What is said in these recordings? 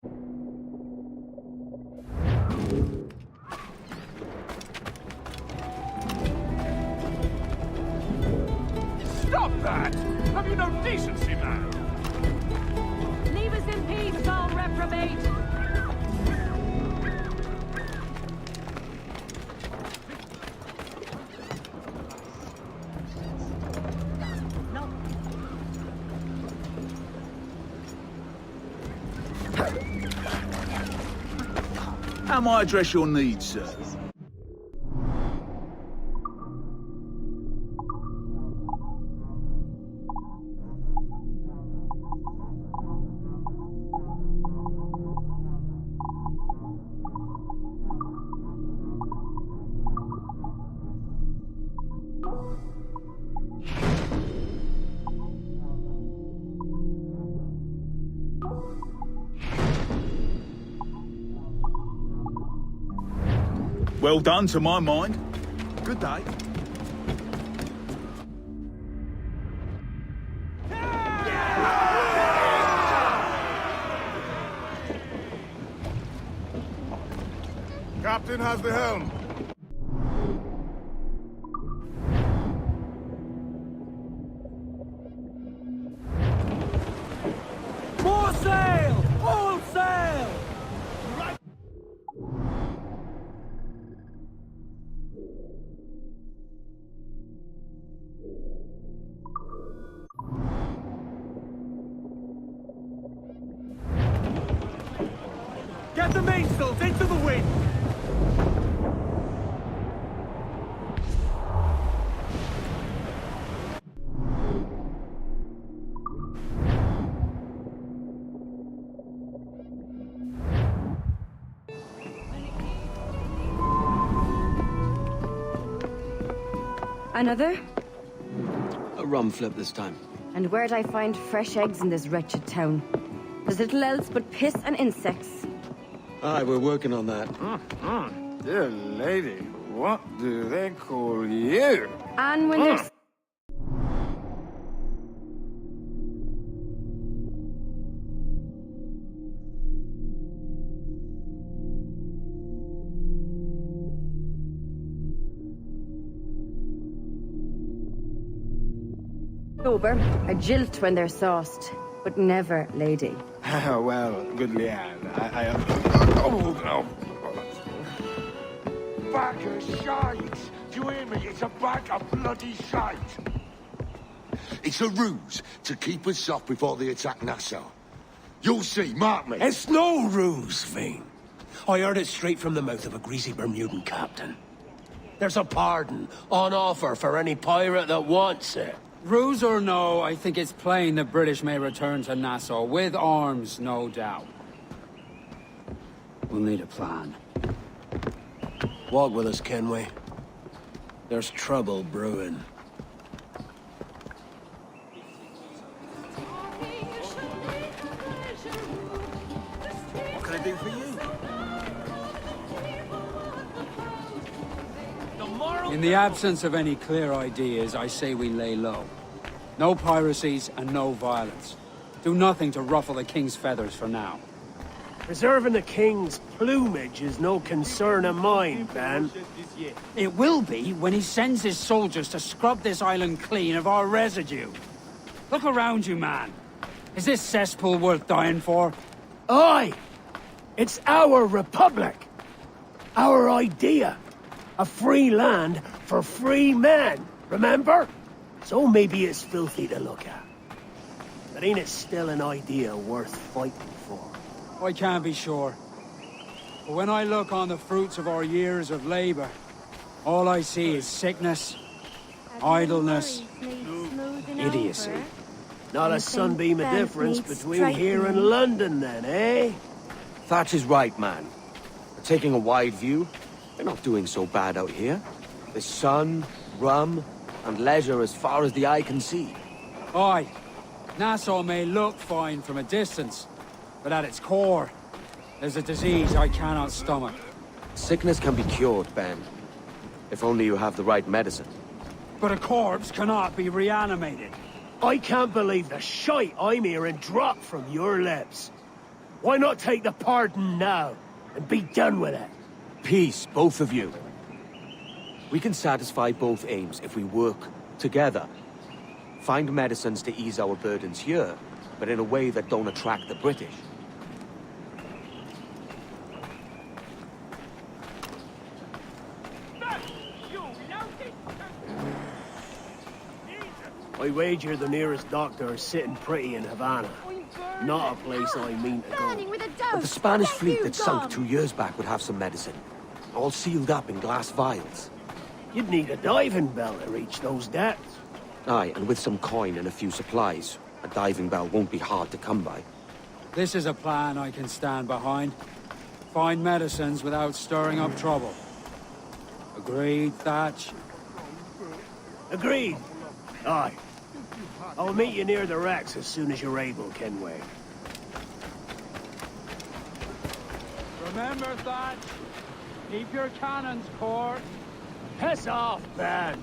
Stop that! Have you no decency, man? Leave us in peace, all reprobate! How might I address your needs, sir? Well done, to my mind. Good day. Captain has the helm. More sail! All sail! Get the mainsails into the wind! Another? A rum flip this time. And where'd I find fresh eggs in this wretched town? There's little else but piss and insects. Aye, we're working on that. Dear lady, what do they call you? And when there's... Sober, a jilt when they're sauced, but never lady. Well, good lad, I am... Oh, no. Bag of shite! Do you hear me? It's a bag of bloody shite! It's a ruse to keep us soft before they attack Nassau. You'll see, mark me. It's no ruse, Fiend. I heard it straight from the mouth of a greasy Bermudan captain. There's a pardon on offer for any pirate that wants it. Ruse or no, I think it's plain the British may return to Nassau, with arms, no doubt. We'll need a plan. Walk with us, Kenway. There's trouble brewing. What can I do for you? In the absence of any clear ideas, I say we lay low. No piracies and no violence. Do nothing to ruffle the king's feathers for now. Preserving the king's plumage is no concern of mine, Ben. It will be when he sends his soldiers to scrub this island clean of our residue. Look around you, man. Is this cesspool worth dying for? Aye! It's our republic! Our idea! A free land for free men, remember? So maybe it's filthy to look at. But ain't it still an idea worth fighting for? I can't be sure. But when I look on the fruits of our years of labor, all I see is sickness, idleness, idiocy. Not a sunbeam of difference between here and London then, eh? Thatch is right, man. We're taking a wide view. They're not doing so bad out here. There's sun, rum, and leisure as far as the eye can see. Aye, Nassau may look fine from a distance, but at its core, there's a disease I cannot stomach. Sickness can be cured, Ben. If only you have the right medicine. But a corpse cannot be reanimated. I can't believe the shite I'm hearing drop from your lips. Why not take the pardon now and be done with it? Peace, both of you. We can satisfy both aims if we work together. Find medicines to ease our burdens here, but in a way that don't attract the British. I wager the nearest doctor is sitting pretty in Havana. Not a place I mean to go. But the Spanish fleet that sunk 2 years back would have some medicine. All sealed up in glass vials. You'd need a diving bell to reach those depths. Aye, and with some coin and a few supplies, a diving bell won't be hard to come by. This is a plan I can stand behind. Find medicines without stirring up trouble. Agreed, Thatch? Agreed. Aye. I'll meet you near the wrecks as soon as you're able, Kenway. Remember, Thatch, keep your cannons court. Piss off, man!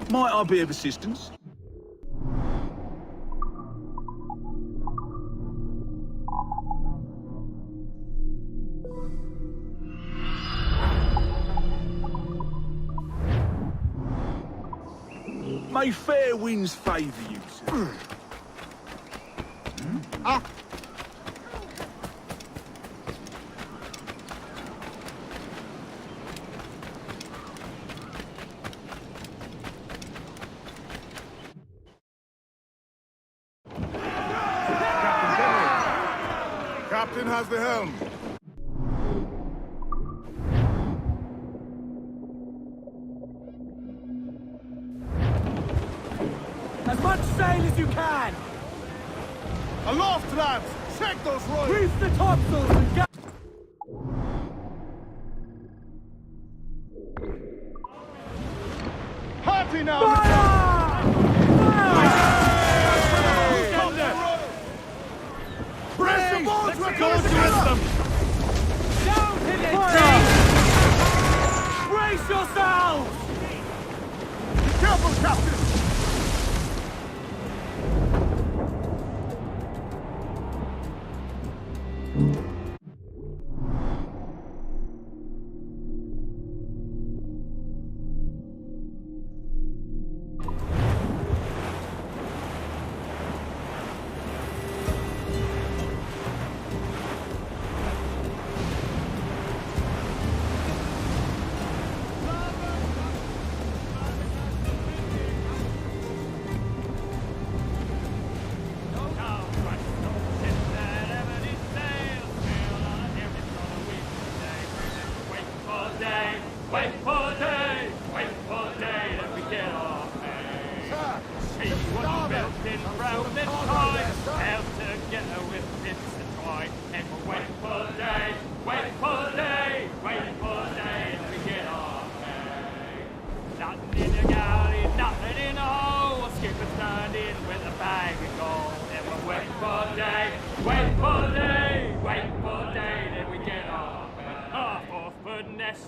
Might I be of assistance? May fair winds favour you, sir. Captain has the helm. As much sail as you can! Aloft, lads! Check those royals! Reef the topsails and get... Happy now! Press the boats! We're going to hit them! Down to the Brace yourselves! Be careful, Captain!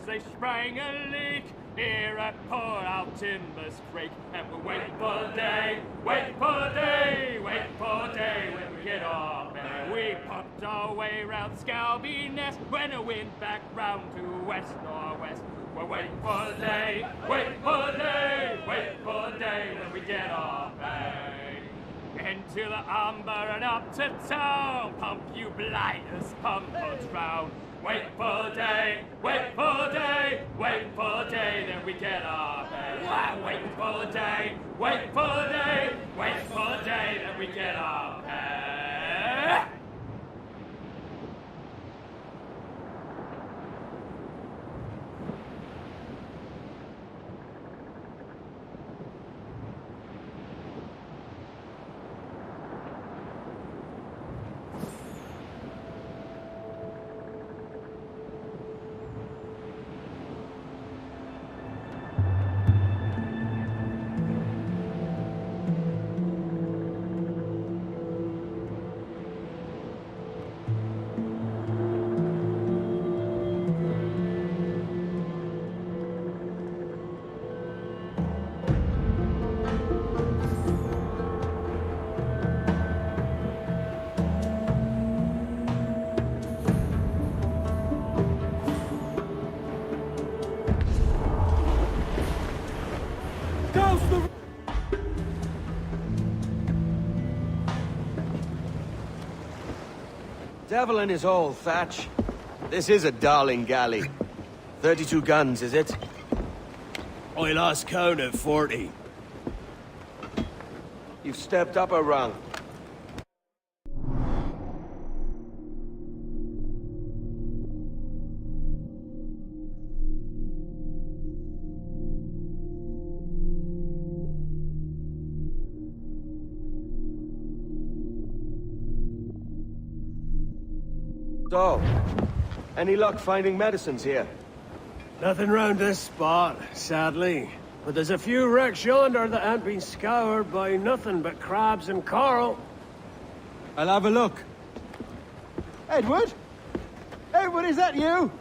They sprang a leak here at Port Out Timbers Creek, and we're waiting for the day, waiting for the day, waiting for the day when we get off. And we pumped our way round Scalby Nest when the wind back round to west-northwest. We're waiting for the day, waiting for the day, waiting for the day when we get off. Into the umber and up to town, pump you blighters, pump or drown. Wait for the day, wait for the day, wait for the day, then we get off. Wait for the day, wait for the day, wait for the day, then we get off. Devil in his hole, Thatch. This is a darling galley. 32 guns, is it? I lost count at 40. You've stepped up a rung. So, any luck finding medicines here? Nothing round this spot, sadly. But there's a few wrecks yonder that ain't been scoured by nothing but crabs and coral. I'll have a look. Edward? Edward, is that you?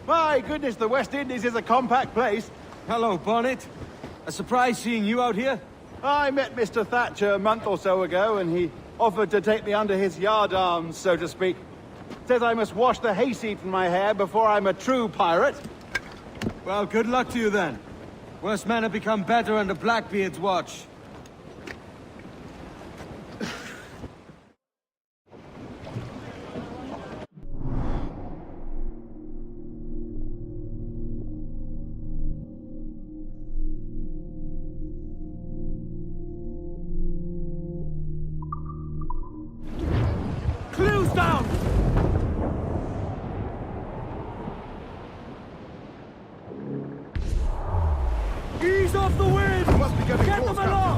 My goodness, the West Indies is a compact place. Hello, Bonnet. A surprise seeing you out here? I met Mr. Thatcher a month or so ago, and he offered to take me under his yardarms, so to speak. Says I must wash the hayseed from my hair before I'm a true pirate. Well, good luck to you then. Worse men have become better under Blackbeard's watch. Clues down! Ease off the wind! Must be getting Get close them now. aloft!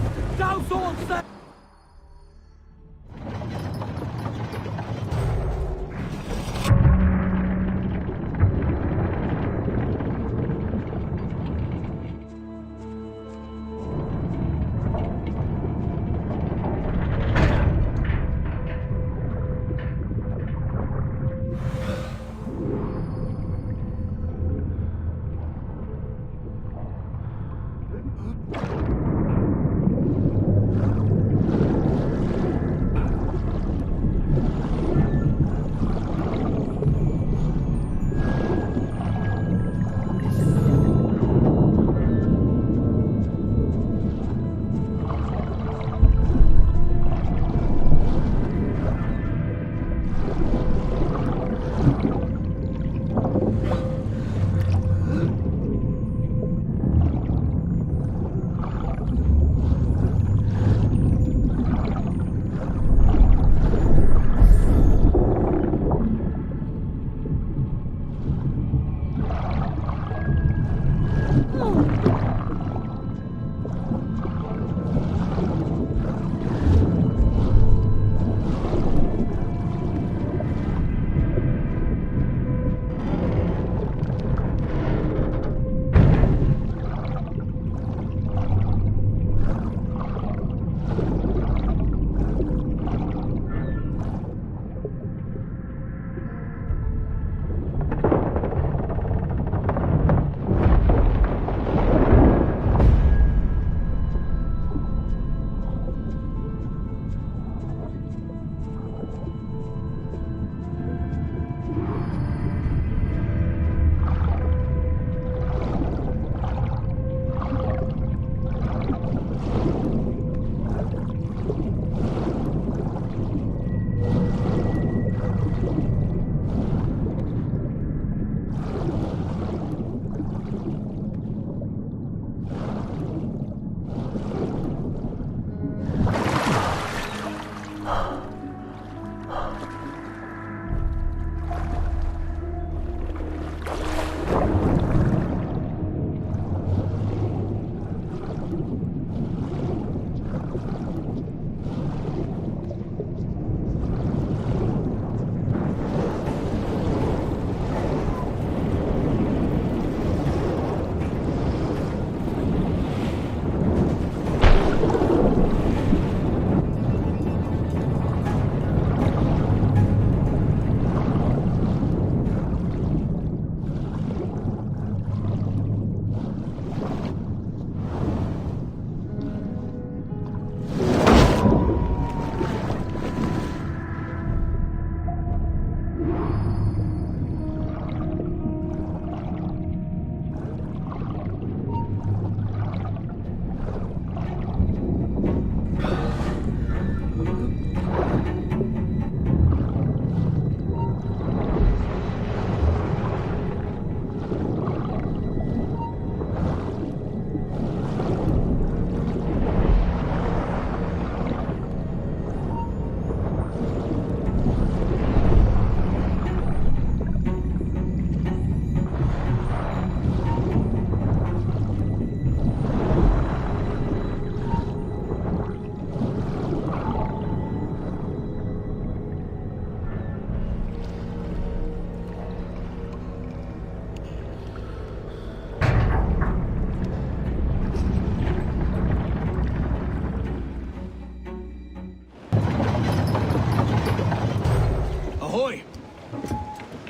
Ahoy!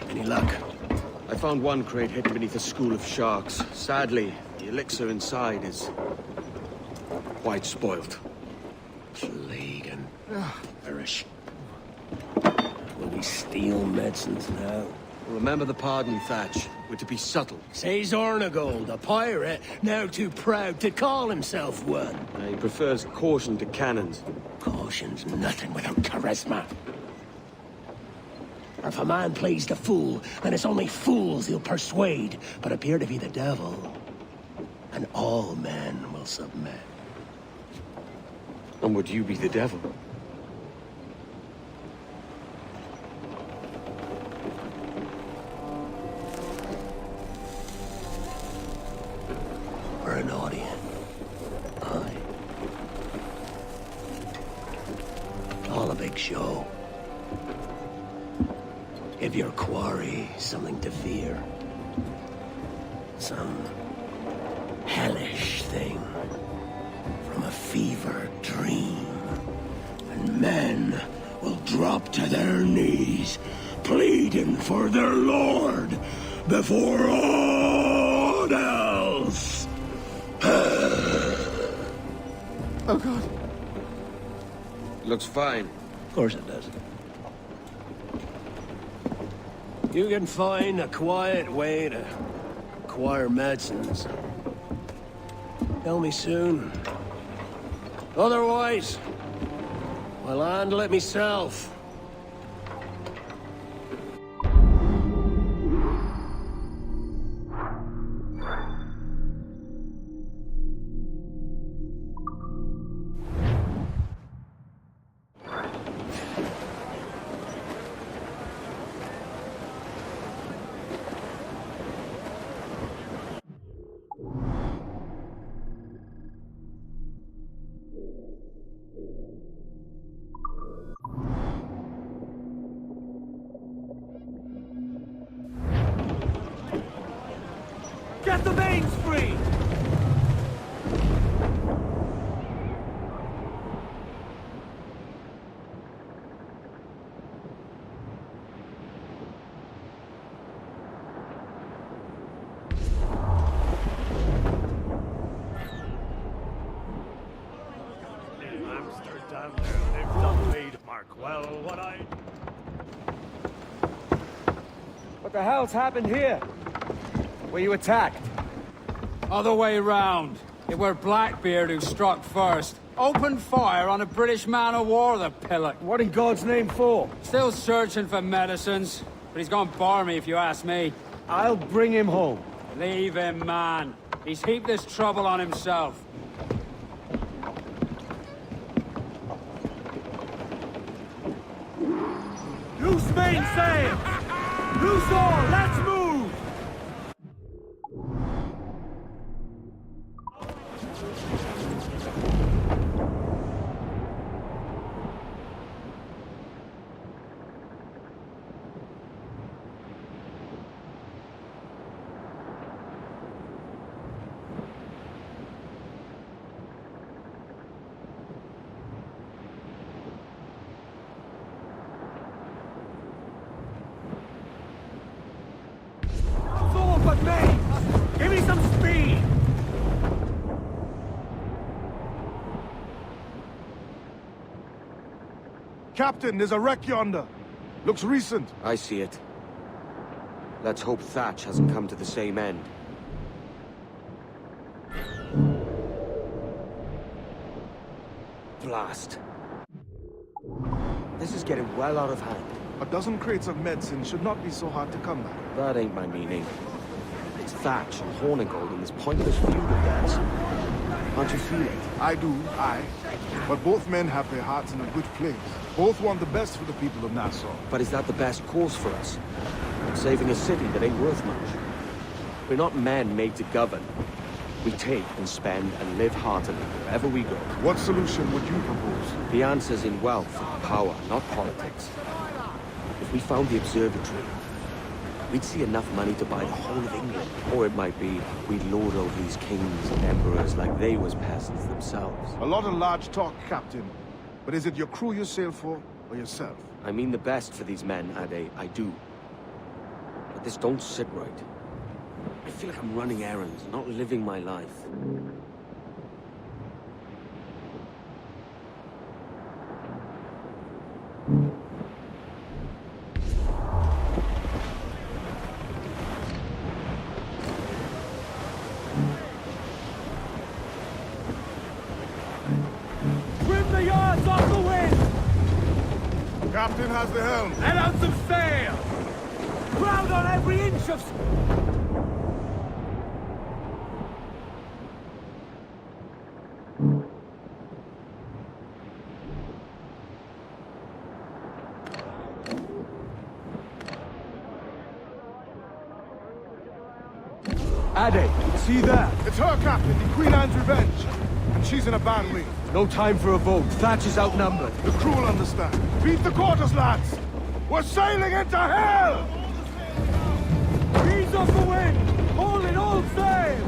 Any luck? I found one crate hidden beneath a school of sharks. Sadly, the elixir inside is quite spoilt. Plague and perish. Will we steal medicines now? Remember the pardon, Thatch. We're to be subtle. Says Ornagold, a pirate, now too proud to call himself one. He prefers caution to cannons. Caution's nothing without charisma. Or if a man plays the fool, then it's only fools he'll persuade, but appear to be the devil. And all men will submit. And would you be the devil? We're an audience. Aye. All a big show. Give your quarry something to fear. Some hellish thing from a fever dream. And men will drop to their knees, pleading for their lord before all else. Oh, God. Looks fine. Of course it does. You can find a quiet way to acquire medicines. Tell me soon. Otherwise, I'll handle it myself. Get the veins free! Amsterdam, they've done Wade Mark well, what I... What the hell's happened here? Were you attacked? Other way round. It were Blackbeard who struck first. Opened fire on a British man-o'-war, the pillock. What in God's name for? Still searching for medicines, but he's gone barmy if you ask me. I'll bring him home. Leave him, man. He's heaped this trouble on himself. Loose mainsail! Loose all! Let's move! But me! Give me some speed! Captain, there's a wreck yonder. Looks recent. I see it. Let's hope Thatch hasn't come to the same end. Blast. This is getting well out of hand. A dozen crates of medicine should not be so hard to come by. That ain't my meaning. It's Thatch and Hornigold in this pointless feud of theirs. Can't you feel it? I do, aye. But both men have their hearts in a good place. Both want the best for the people of Nassau. But is that the best course for us? Saving a city that ain't worth much? We're not men made to govern. We take and spend and live heartily wherever we go. What solution would you propose? The answer's in wealth and power, not politics. If we found the observatory, we'd see enough money to buy the whole of England. Or it might be we'd lord over these kings and emperors like they was peasants themselves. A lot of large talk, Captain. But is it your crew you sail for? or yourself? I mean the best for these men, Ade, I do. But this don't sit right. I feel like I'm running errands, not living my life. Trim the yards off the wind! Captain has the helm. Let out some sail! Crowd on every inch of... Ade, see there? It's her, Captain, the Queen Anne's Revenge. And she's in a bad way. No time for a vote. Thatch is outnumbered. The crew will understand. Beat the quarters, lads! We're sailing into hell! Ease off the wind! All in all sail!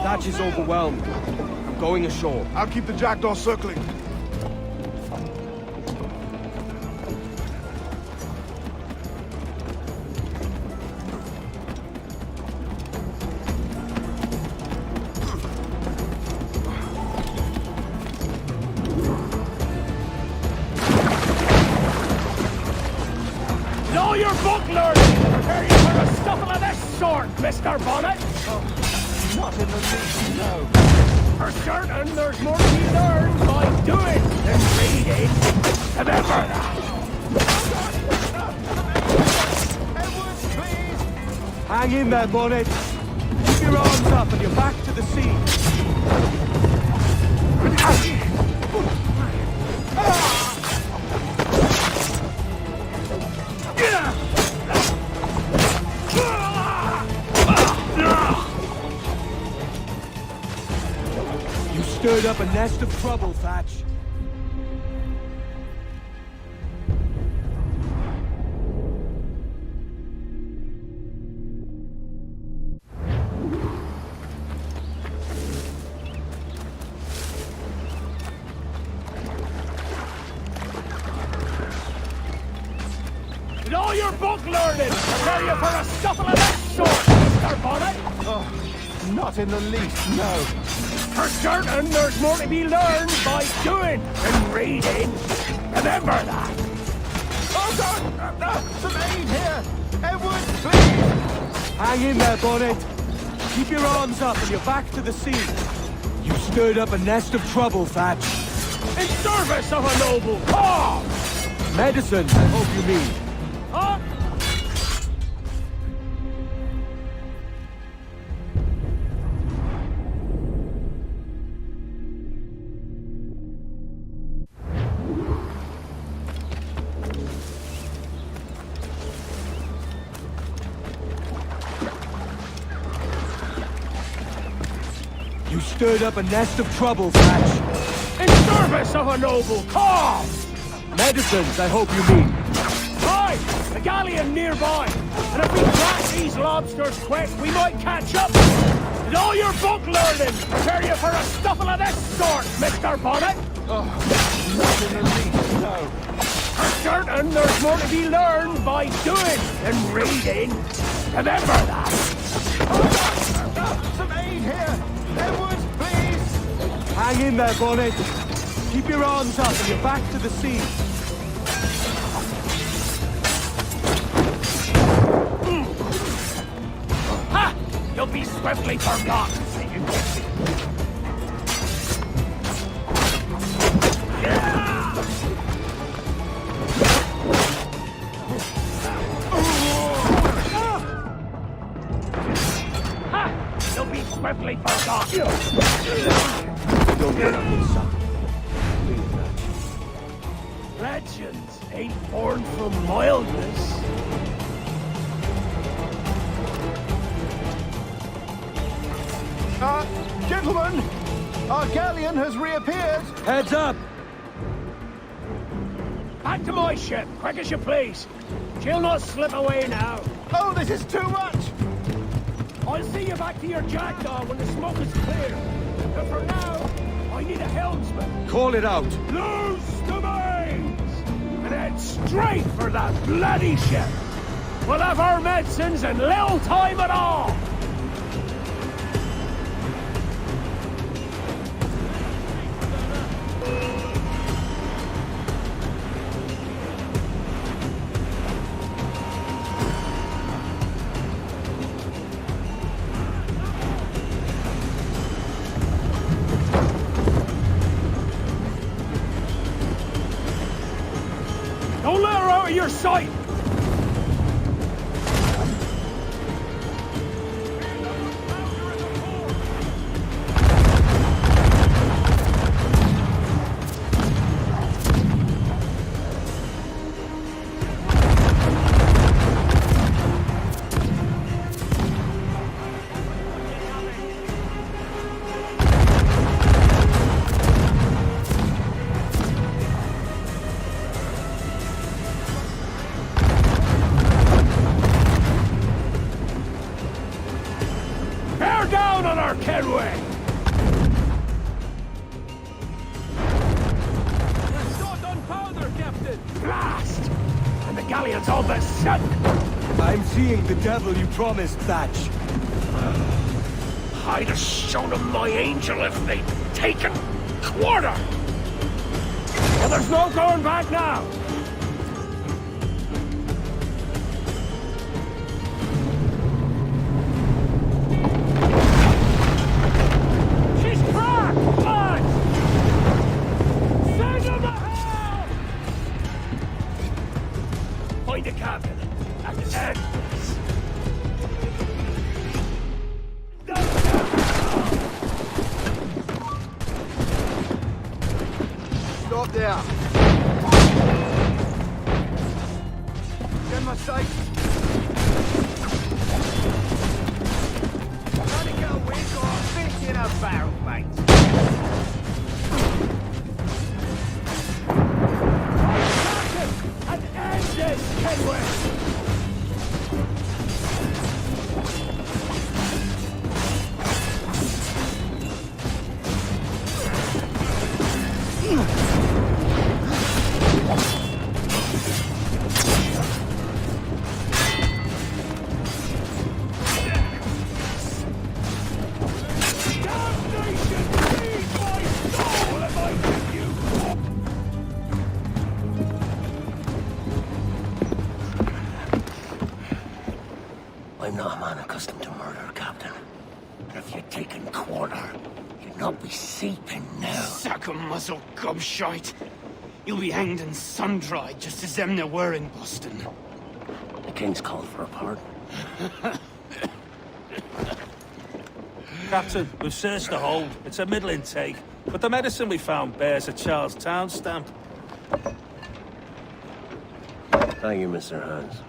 Thatch is overwhelmed. I'm going ashore. I'll keep the jackdaw circling. Know your book learning! Prepare you for a scuffle of this sort, Mr. Bonnet! Not in the least, no. For certain, there's more to be learned by doing than reading. Remember that! Edward, please! Hang in there, Bonnet. Keep your arms up and your back to the sea. You stirred up a nest of trouble, Thatch. In all your book learning, prepare you for a scuffle of this sort, Mr. Bonnet! Not in the least, no. For certain, there's more to be learned by doing than reading. Remember that! Oh, God! Some aid here! Edward, please! Hang in there, Bonnet. Keep your arms up and your back to the sea. You stirred up a nest of trouble, Thatch. In service of a noble cause! Medicine, I hope you mean. Huh? You stirred up a nest of trouble, Thatch. In service of a noble cause! Medicines, I hope you mean. Aye, a galleon nearby. And if we crack these lobsters quick, we might catch up. And all your book learning, prepare you for a scuffle of this sort, Mr. Bonnet. Not in the least, no. For certain, there's more to be learned by doing than reading. Remember that. Some aid here! Edward, please! Hang in there, Bonnet. Keep your arms up and your back to the sea. Ha! You'll be swiftly forgotten, say you gypsy. Ha! You'll be swiftly forgotten. Don't get up and suck. Please, Thatch. Legends ain't born from mildness. Gentlemen! Our galleon has reappeared! Heads up! Back to my ship, quick as you please. She'll not slip away now. Oh, this is too much! I'll see you back to your jackdaw when the smoke is clear. But for now, I need a helmsman. Call it out. Loose the mains! straight for that bloody ship. We'll have our medicines in little time at all. Don't let her out of your sight! Bear down on our Kenway! Short on powder, Captain! Blast! And the galleon's all but sunk! I'm seeing the devil you promised, Thatch. I'd have shown them my angel if they'd taken quarter! Well, there's no going back now! She's cracked! Lads! Send them to hell! Find the captain at the end. Stop there. Get my sight. Trying to get away from a fish in a barrel, mate. Captain, and end this, Kenway! I'm not a man accustomed to murder, Captain. And if you'd taken quarter, you'd not be seeping now. Sack 'em muzzle gobshite. You'll be hanged and sun-dried just as them there were in Boston. The King's called for a pardon. Captain, we've searched the hold. It's a middling take, but the medicine we found bears a Charlestown stamp. Thank you, Mr. Hans.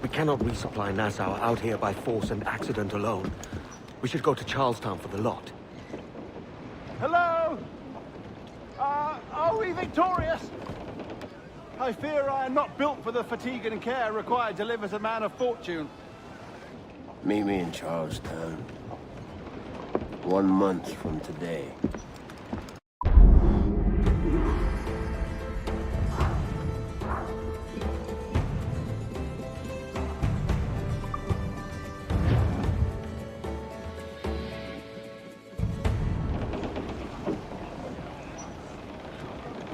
We cannot resupply Nassau out here by force and accident alone. We should go to Charlestown for the lot. Hello? Are we victorious? I fear I am not built for the fatigue and care required to live as a man of fortune. Meet me in Charlestown. 1 month from today.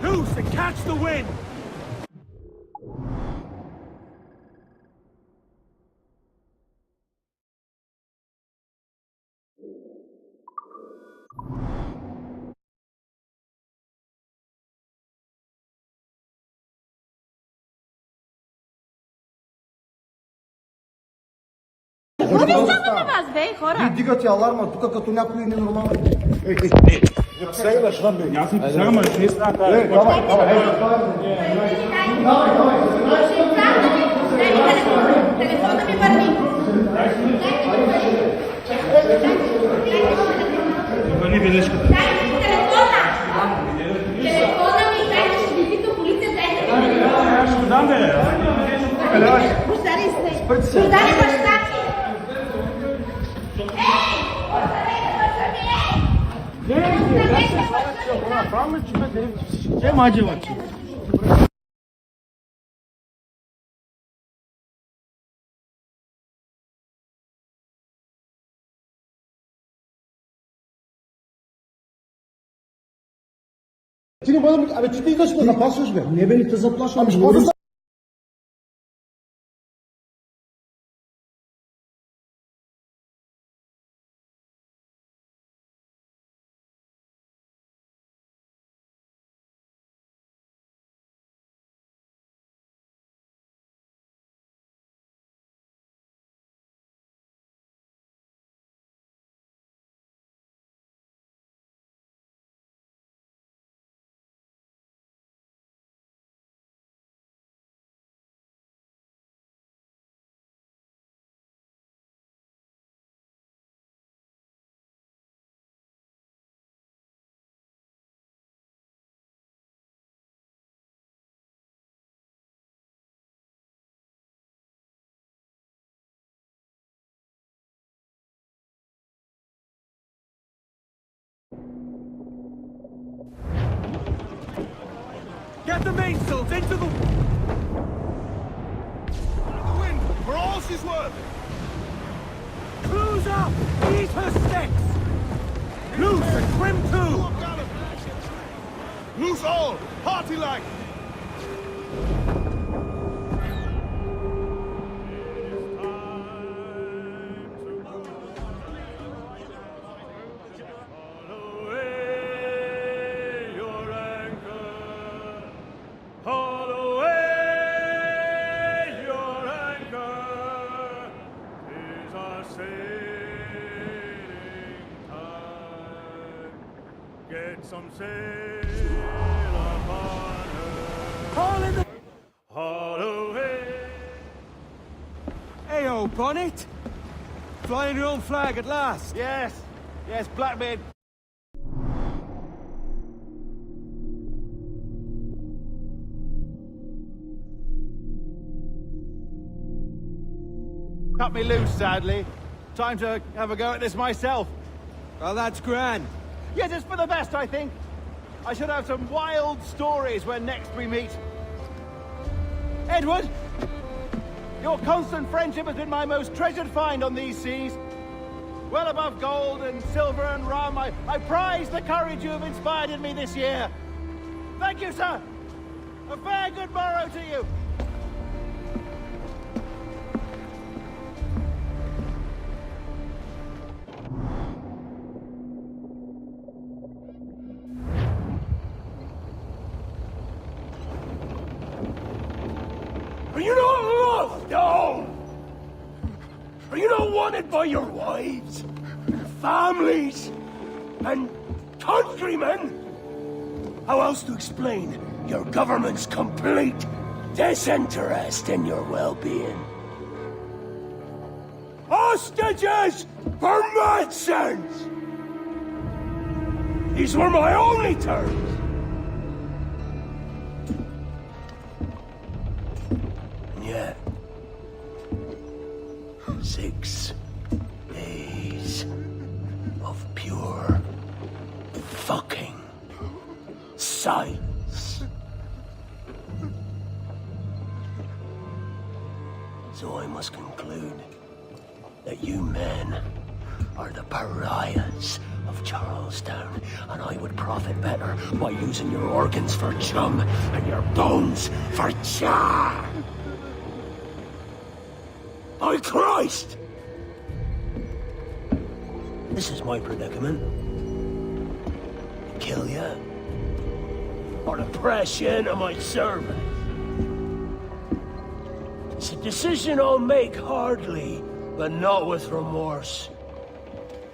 Loose and catch the wind! Иди ти аларма, тука като някой ненормален. Сейваш, бе. Аз си вземам, че не става. Давай. Телефона ми върни. Върни бележката. Дай ми телефона. Телефона ми, дай да ще ви пита полицията. Аз ще го дам, бе. Пощари сте. Пощари баща ти. Ей! Ostanete, Gdzie macie? Czyli powiem, ale czy ty też to zapatrzysz, nie byli to zapraszam. Get the mainsails into the... Wind, for all she's worth. Cruise up! Eat her sticks! Loose and trim too! Loose all, party like. Some sail upon her. All in the... Haul away. Ayo, Bonnet! Flying your own flag at last. Yes, yes, Blackbeard. Cut me loose, sadly. Time to have a go at this myself. Well, that's grand. Yes, it's for the best, I think. I should have some wild stories when next we meet. Edward! Your constant friendship has been my most treasured find on these seas. Well above gold and silver and rum, I prize the courage you have inspired in me this year. Thank you, sir. A fair good morrow to you. Are you not loved? No! Are you not wanted by your wives, families, and countrymen? How else to explain your government's complete disinterest in your well-being? Hostages for medicines! These were my only terms. Yet, 6 days of pure fucking silence. So I must conclude that you men are the pariahs of Charlestown, and I would profit better by using your organs for chum and your bones for char. By Christ! This is my predicament. Kill ya, or to press you into my service. It's a decision I'll make hardly, but not with remorse.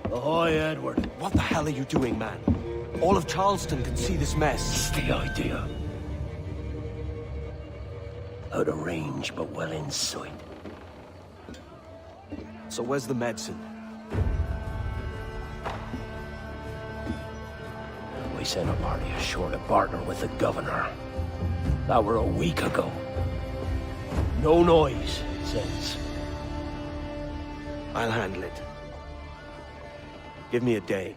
Ahoy, Edward. What the hell are you doing, man? All of Charleston can see this mess. It's the idea. Out of range, but well in sight. So where's the medicine? We sent a party ashore to partner with the governor. That were a week ago. No noise since. I'll handle it. Give me a day.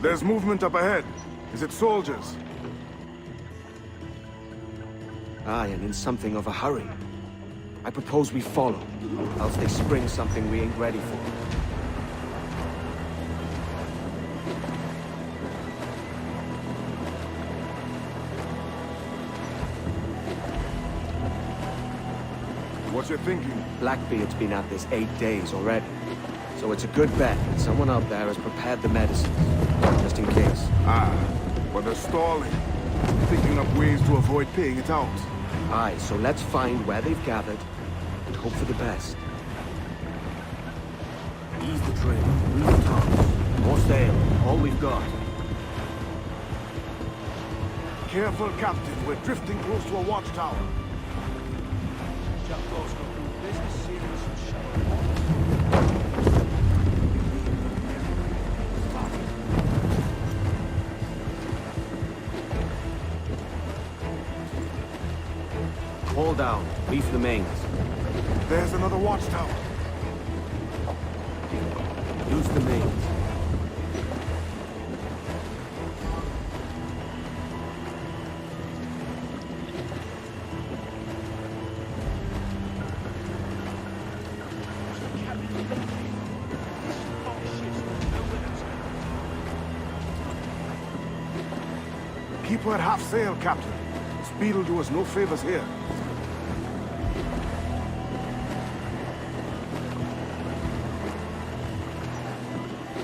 There's movement up ahead. Is it soldiers? Aye, and in something of a hurry. I propose we follow, else they spring something we ain't ready for. What you thinking? Blackbeard's been at this 8 days already. So it's a good bet that someone out there has prepared the medicines, just in case. Ah, but they're stalling. Thinking up ways to avoid paying it out. Aye, so let's find where they've gathered, and hope for the best. Ease the train, move the tops. More sail, all we've got. Careful, Captain. We're drifting close to a watchtower. Haul down, reef the mains. There's another watchtower. Use the mains. Keep her at half sail, Captain. Speed will do us no favors here.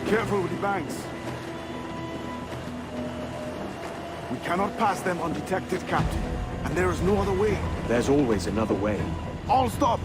Careful with the banks. We cannot pass them undetected, Captain. And there is no other way. There's always another way. All stop!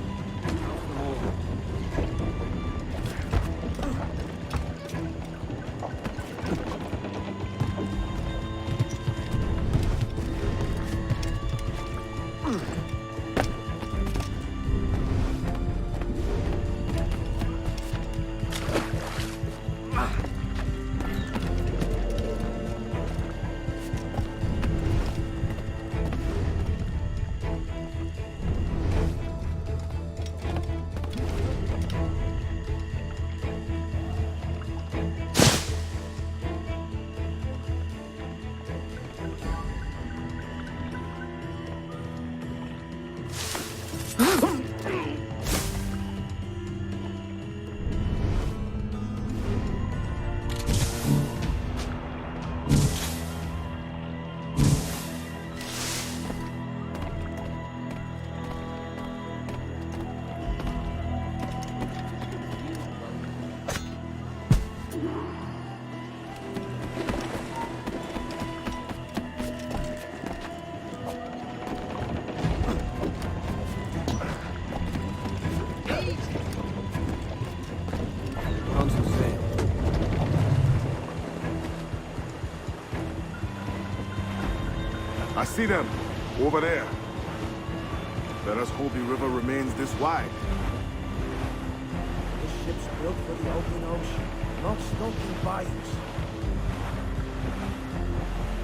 I see them, over there. Let us hope the river remains this wide. This ship's built for the open ocean, not stuck in bayous.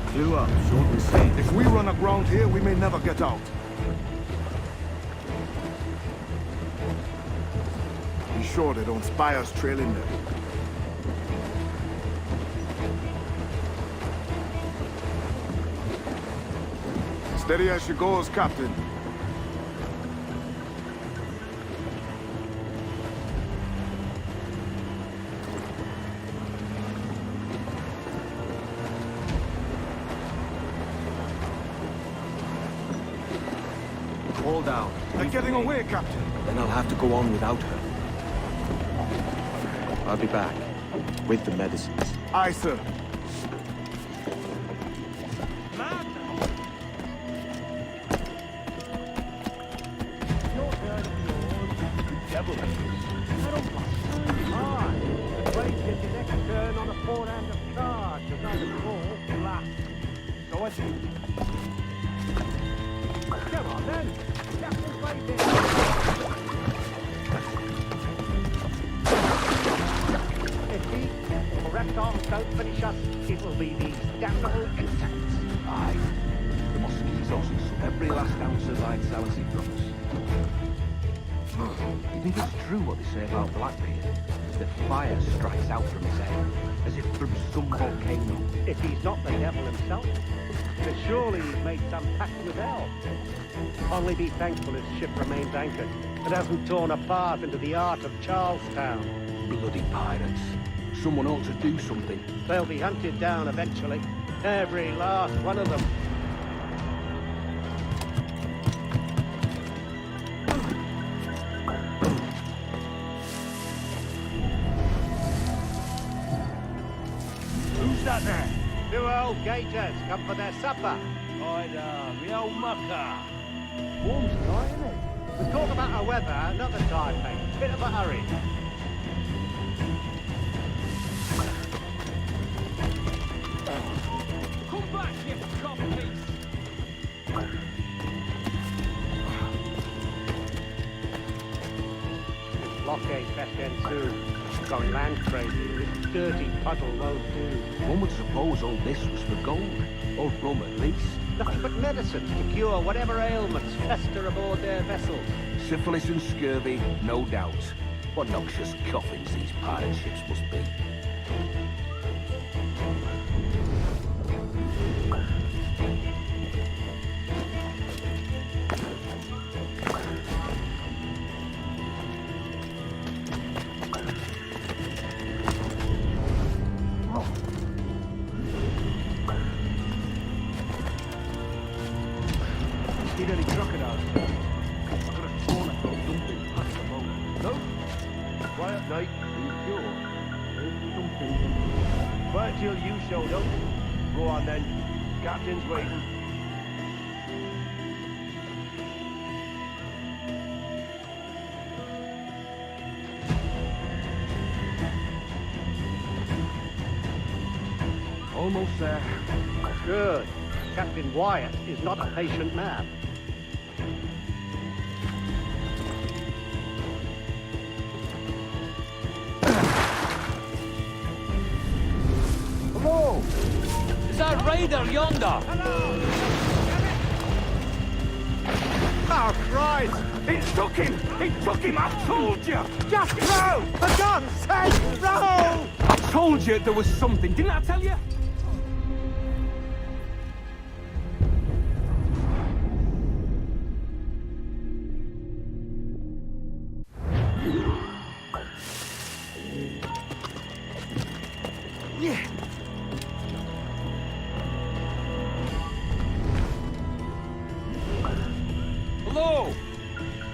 Clue up, short and safe. If we run aground here, we may never get out. Be sure they don't spy us trailing them. Steady as she goes, Captain. Haul down. They're getting away, Captain. Then I'll have to go on without her. I'll be back. With the medicines. Aye, sir. Don't finish us, it will be these damn old insects. Aye. The mosquitoes will suck every last ounce of vitality from us. You think it's true what they say about Blackbeard? That fire strikes out from his head, as if from some volcano. If he's not the devil himself. But surely he's made some pact with hell. Only be thankful his ship remains anchored and hasn't torn a path into the heart of Charlestown. Bloody pirates. Someone ought to do something. They'll be hunted down eventually. Every last one of them. Who's that there? Two old gaugers come for their supper. Ida, the old mucker. Warm's tonight, isn't it? We'll talk about our weather another time, mate. Bit of a hurry. Come back, you cockpiece! This blockade best end soon. Going land crazy. This dirty puddle won't do. One would suppose all this was for gold. Or rum at least. Nothing but medicines to cure whatever ailments fester aboard their vessels. Syphilis and scurvy, no doubt. What noxious coffins these pirate ships must be. Seen any crocodiles, sir? I've got a trawler called dumping past the moment. No? Quiet night, be sure. There's something. Quiet till you showed up. Go on then. Captain's waiting. Almost there. Good. Captain Wyatt is not a patient man. Hello! Is that raider yonder? Oh, Christ! It took him! It took him! I told you! Just row! For God's sake, row! I told you there was something, didn't I tell you? Hello!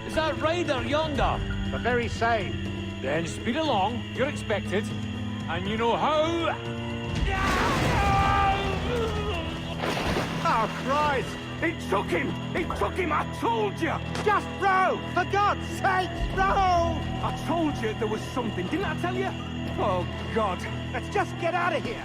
Is that raider yonder? The very same. Then speed along, you're expected. And you know how... Oh, Christ! It took him! It took him! I told you! Just row! For God's sake, row! I told you there was something, didn't I tell you? Oh, God. Let's just get out of here!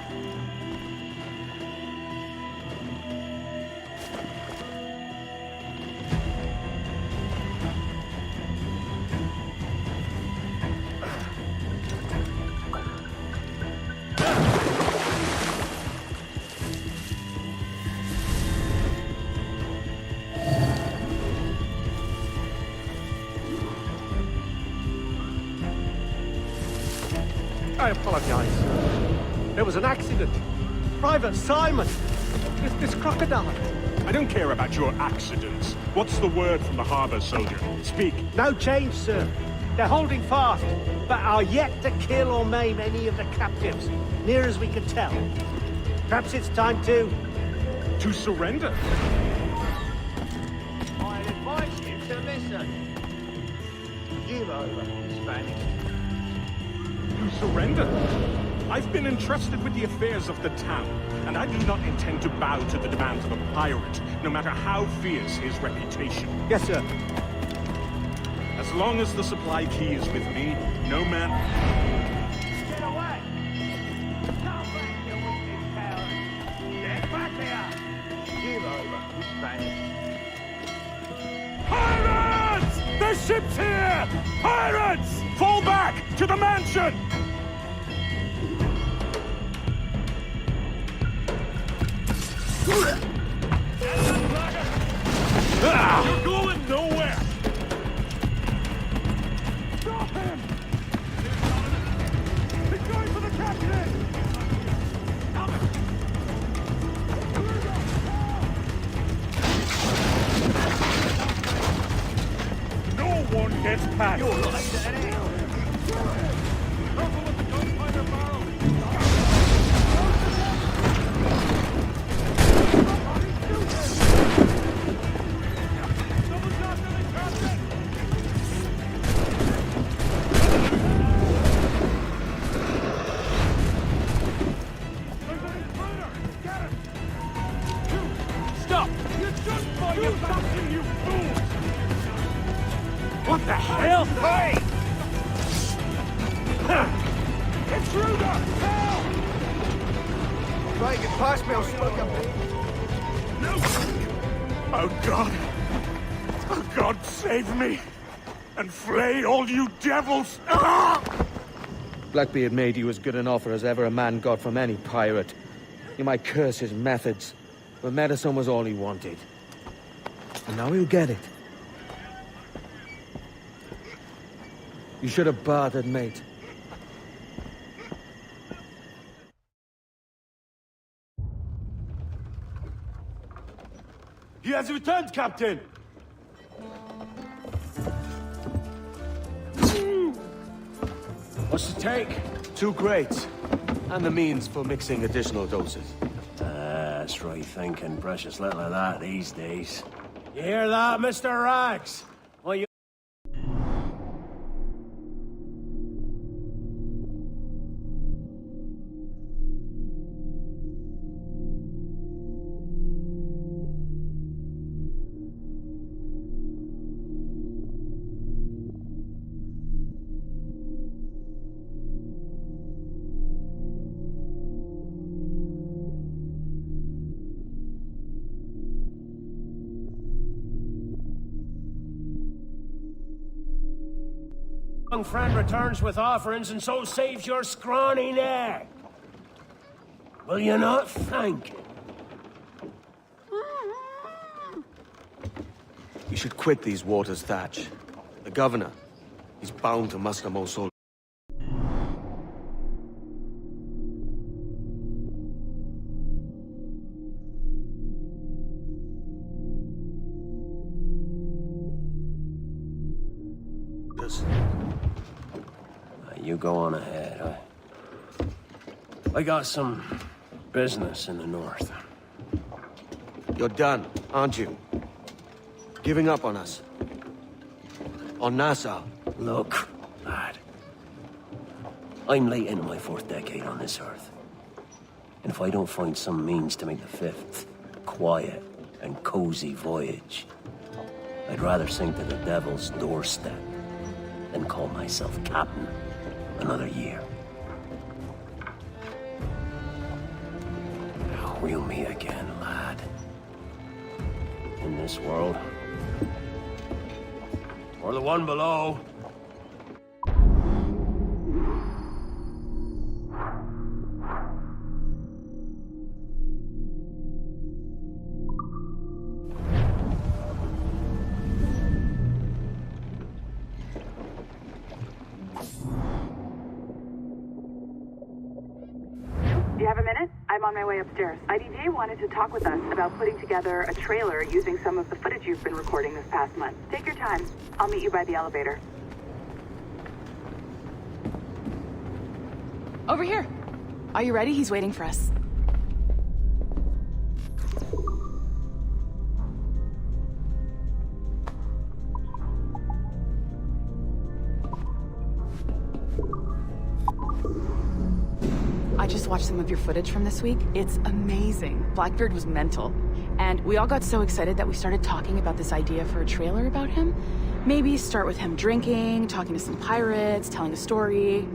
I apologize. There was an accident. Private Simon! This crocodile. I don't care about your accidents. What's the word from the harbor, soldier? Speak. No change, sir. They're holding fast, but are yet to kill or maim any of the captives, near as we can tell. Perhaps it's time to surrender? I advise you to listen. Give over, Spanish. To surrender? I've been entrusted with the affairs of the town, and I do not intend to bow to the demands of a pirate, no matter how fierce his reputation. Yes, sir. As long as the supply key is with me, no man... Get away! Come back, you wicked coward! Get back here! Give over, Spanish. Pirates! The ship's here! Pirates! Fall back to the mansion! You're going nowhere! Stop him! He's going for the captain! gets past. You're like that, eh? Stop! You're just by your something, you fool! What the hell? Hey! Intruder! Help! Try and get past me, I'll smoke you. No! Oh, God. Oh, God, save me. And flay all you devils! Ah! Blackbeard made you as good an offer as ever a man got from any pirate. You might curse his methods, but medicine was all he wanted. And now he'll get it. You should have bartered, mate. He has returned, Captain! What's the take? 2 crates. And the means for mixing additional doses. That's right thinking. Precious little of that these days. You hear that, Mr. Rags? Well, you... Young friend returns with offerings and so saves your scrawny neck. Will you not thank him? You should quit these waters, Thatch. The governor, he's bound to muster more soldiers. You go on ahead. I got some business in the north. You're done, aren't you? Giving up on us? On Nassau? Look, lad. I'm late into my 4th decade on this earth. And if I don't find some means to make the 5th quiet and cozy voyage, I'd rather sink to the devil's doorstep than call myself captain another year. We'll meet again, lad. In this world. Or the one below. Do you have a minute? I'm on my way upstairs. IDJ wanted to talk with us about putting together a trailer using some of the footage you've been recording this past month. Take your time. I'll meet you by the elevator. Over here. Are you ready? He's waiting for us. I just watched some of your footage from this week. It's amazing. Blackbeard was mental. And we all got so excited that we started talking about this idea for a trailer about him. Maybe start with him drinking, talking to some pirates, telling a story.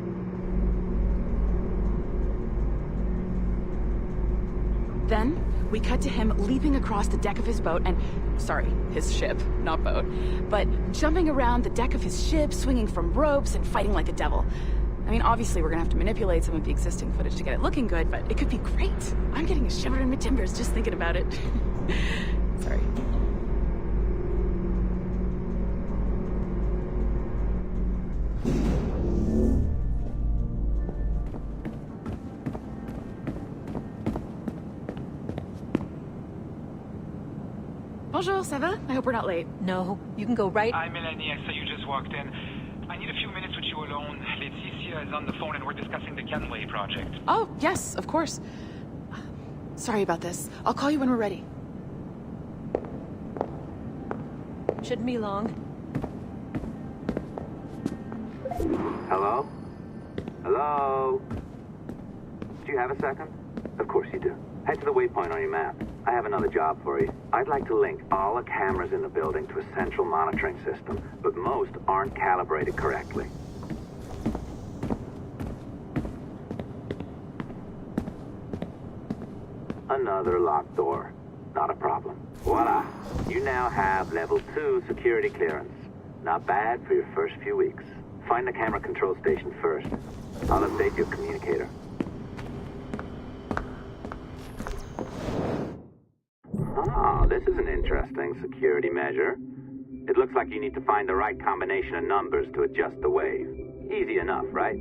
Then, we cut to him leaping across the deck of his boat and... Sorry, his ship, not boat. But jumping around the deck of his ship, swinging from ropes, and fighting like a devil. I mean, obviously we're gonna have to manipulate some of the existing footage to get it looking good, but it could be great. I'm getting a shiver in my timbers just thinking about it. Sorry. Bonjour, ça va? I hope we're not late. No, you can go right... Hi, Melanie. I saw you just walked in. I need a few minutes with you alone. Laetitia is on the phone and we're discussing the Kenway project. Oh, yes, of course. Sorry about this. I'll call you when we're ready. Shouldn't be long. Hello? Hello? Do you have a second? Of course you do. Head to the waypoint on your map. I have another job for you. I'd like to link all the cameras in the building to a central monitoring system, but most aren't calibrated correctly. Another locked door. Not a problem. Voila! You now have level 2 security clearance. Not bad for your first few weeks. Find the camera control station first. I'll update your communicator. Ah, this is an interesting security measure. It looks like you need to find the right combination of numbers to adjust the wave. Easy enough, right?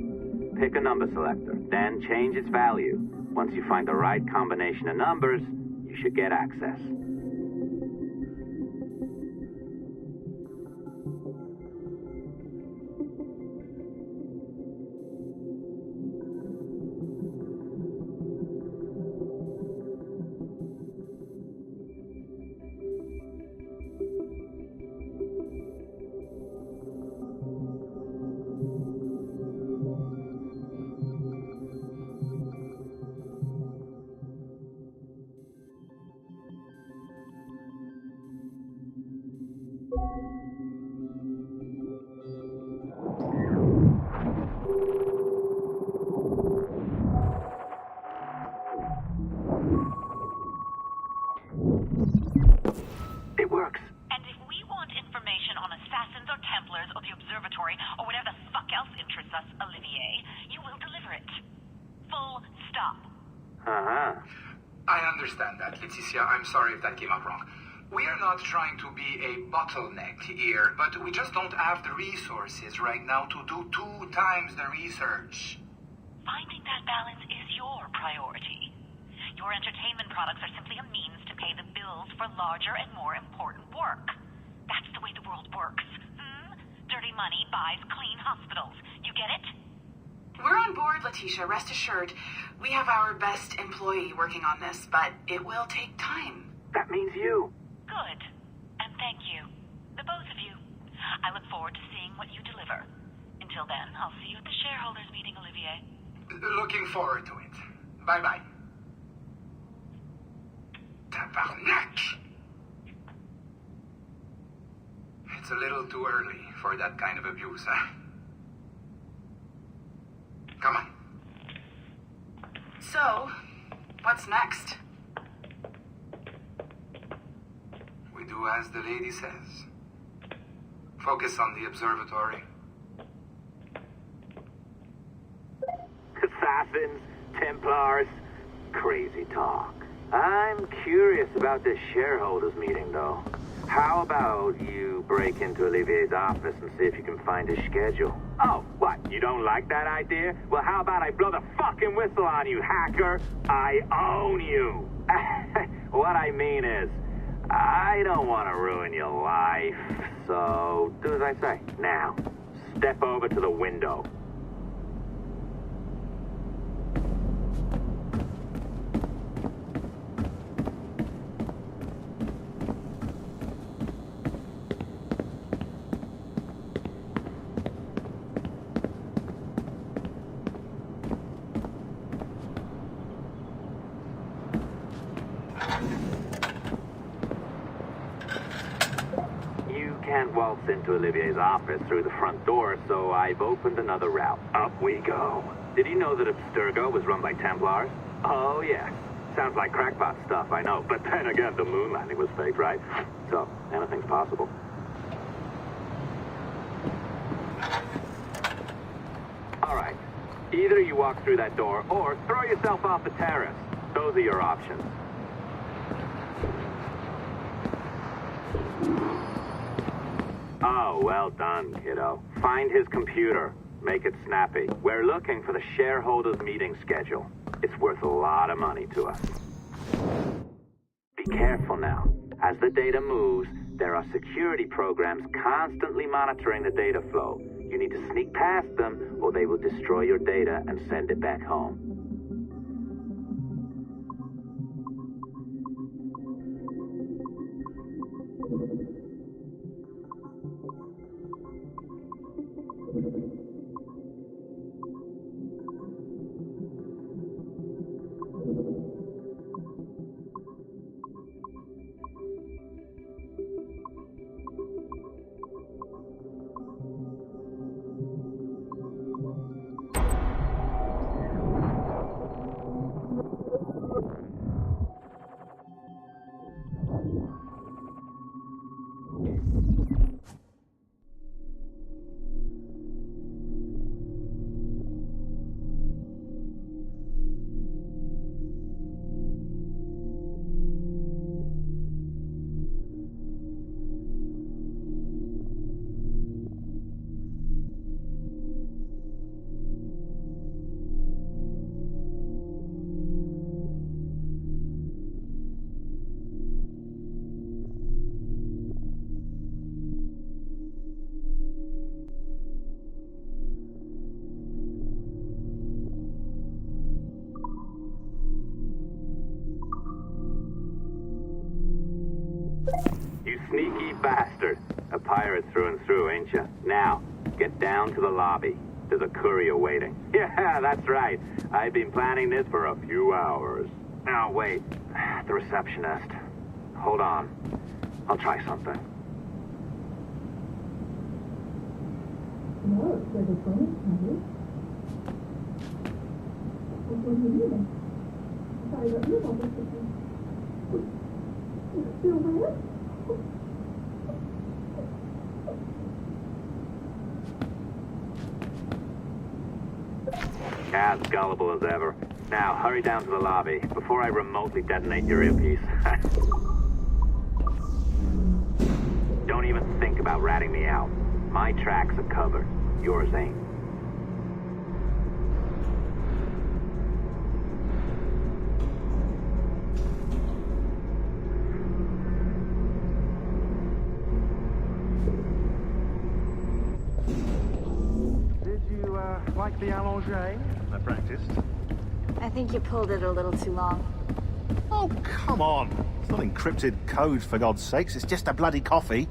Pick a number selector, then change its value. Once you find the right combination of numbers, you should get access. I'm sorry if that came out wrong. We are not trying to be a bottleneck here, but we just don't have the resources right now to do 2 times the research. Finding that balance is your priority. Your entertainment products are simply a means to pay the bills for larger and more important work. That's the way the world works. Dirty money buys clean hospitals. You get it? We're on board, Letitia, rest assured. We have our best employee working on this, but it will take time. That means you. Good. And thank you. The both of you. I look forward to seeing what you deliver. Until then, I'll see you at the shareholders meeting, Olivier. Looking forward to it. Bye-bye. Tabarnak! It's a little too early for that kind of abuse, huh? Come on. So, what's next? We do as the lady says. Focus on the observatory. Assassins, Templars, crazy talk. I'm curious about this shareholders meeting, though. How about you break into Olivier's office and see if you can find his schedule? Oh, what? You don't like that idea? Well, how about I blow the fucking whistle on you, hacker? I own you. What I mean is, I don't want to ruin your life. So, do as I say. Now, step over to the window. Can't waltz into Olivier's office through the front door, so I've opened another route. Up we go. Did you know that Abstergo was run by Templars? Oh, yes. Sounds like crackpot stuff, I know. But then again, the moon landing was fake, right? So, anything's possible. All right. Either you walk through that door, or throw yourself off the terrace. Those are your options. Oh, well done, kiddo. Find his computer. Make it snappy. We're looking for the shareholders meeting schedule. It's worth a lot of money to us. Be careful now. As the data moves, there are security programs constantly monitoring the data flow. You need to sneak past them, or they will destroy your data and send it back home. You sneaky bastard. A pirate through and through, ain't you? Now, get down to the lobby. There's a courier waiting. Yeah, that's right. I've been planning this for a few hours. Now, wait. The receptionist. Hold on. I'll try something. As gullible as ever. Now, hurry down to the lobby before I remotely detonate your earpiece. Don't even think about ratting me out. My tracks are covered. Yours ain't. Did you, like the allongé? I practiced. I think you pulled it a little too long. Oh, come on. It's not encrypted code, for God's sakes. It's just a bloody coffee.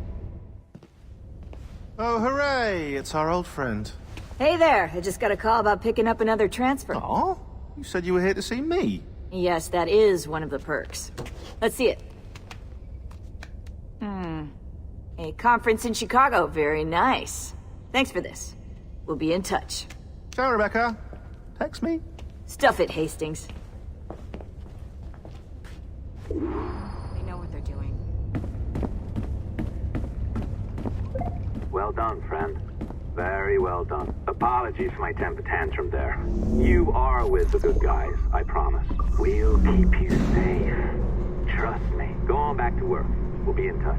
Oh, hooray! It's our old friend. Hey there, I just got a call about picking up another transfer. Oh? You said you were here to see me. Yes, that is one of the perks. Let's see it. A conference in Chicago, very nice. Thanks for this. We'll be in touch. Ciao, Rebecca. Text me. Stuff it, Hastings. They know what they're doing. Well done, friend. Very well done. Apologies for my temper tantrum there. You are with the good guys, I promise. We'll keep you safe. Trust me. Go on back to work. We'll be in touch.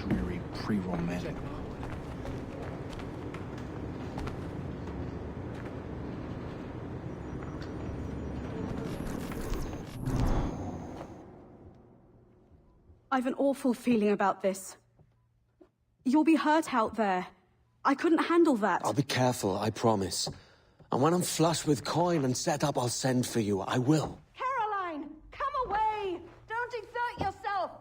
Dreary pre-romantic. I've an awful feeling about this. You'll be hurt out there. I couldn't handle that. I'll be careful, I promise. And when I'm flush with coin and set up, I'll send for you. I will. Caroline, come away! Don't exert yourself!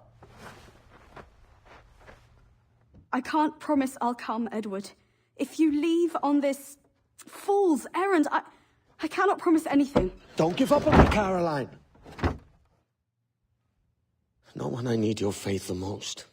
I can't promise I'll come, Edward. If you leave on this fool's errand, I cannot promise anything. Don't give up on me, Caroline! Not when I need your faith the most.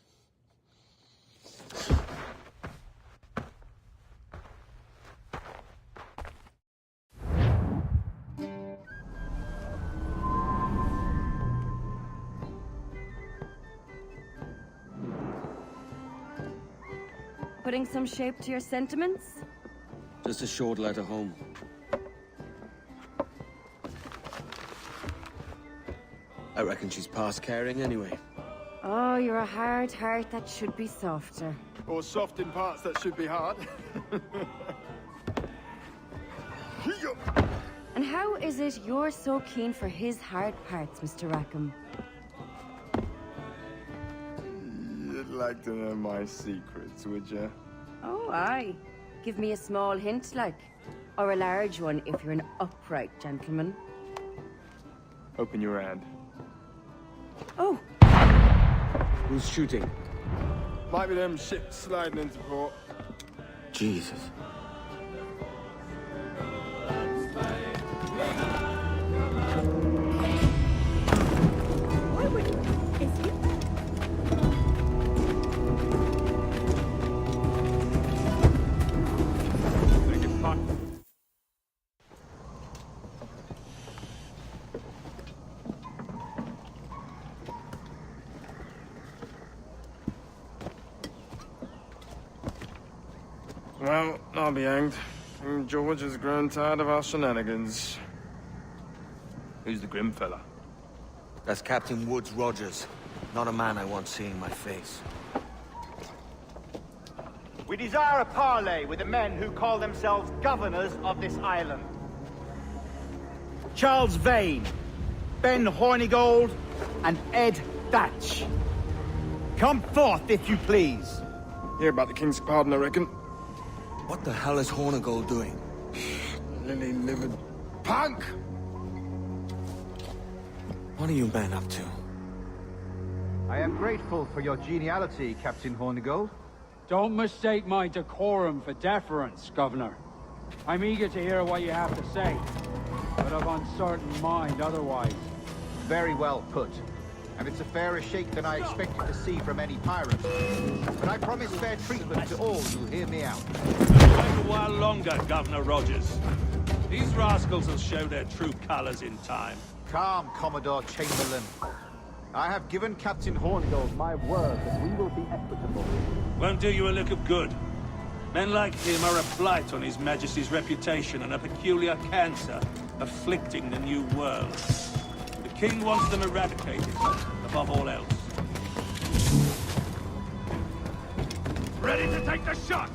Putting some shape to your sentiments? Just a short letter home. I reckon she's past caring anyway. Oh, you're a hard heart that should be softer. Or soft in parts that should be hard. And how is it you're so keen for his hard parts, Mr. Rackham? You'd like to know my secrets, would you? Oh, aye. Give me a small hint, like. Or a large one if you're an upright gentleman. Open your hand. Oh. Who's shooting? Might be them ships sliding into port. Jesus. Well, I'll be hanged. King George has grown tired of our shenanigans. Who's the grim fella? That's Captain Woods Rogers. Not a man I want seeing my face. We desire a parley with the men who call themselves governors of this island. Charles Vane, Ben Hornigold, and Ed Thatch. Come forth, if you please. Hear about the King's pardon, I reckon. What the hell is Hornigold doing? Lily-livered punk! What are you men up to? I am grateful for your geniality, Captain Hornigold. Don't mistake my decorum for deference, Governor. I'm eager to hear what you have to say, but of uncertain mind otherwise. Very well put. And it's a fairer shake than I expected to see from any pirate. But I promise fair treatment to all who hear me out. Wait a while longer, Governor Rogers. These rascals will show their true colors in time. Calm, Commodore Chamberlain. I have given Captain Hornigold my word that we will be equitable. Won't do you a lick of good. Men like him are a blight on His Majesty's reputation and a peculiar cancer afflicting the New World. The King wants them eradicated, above all else. Ready to take the shot!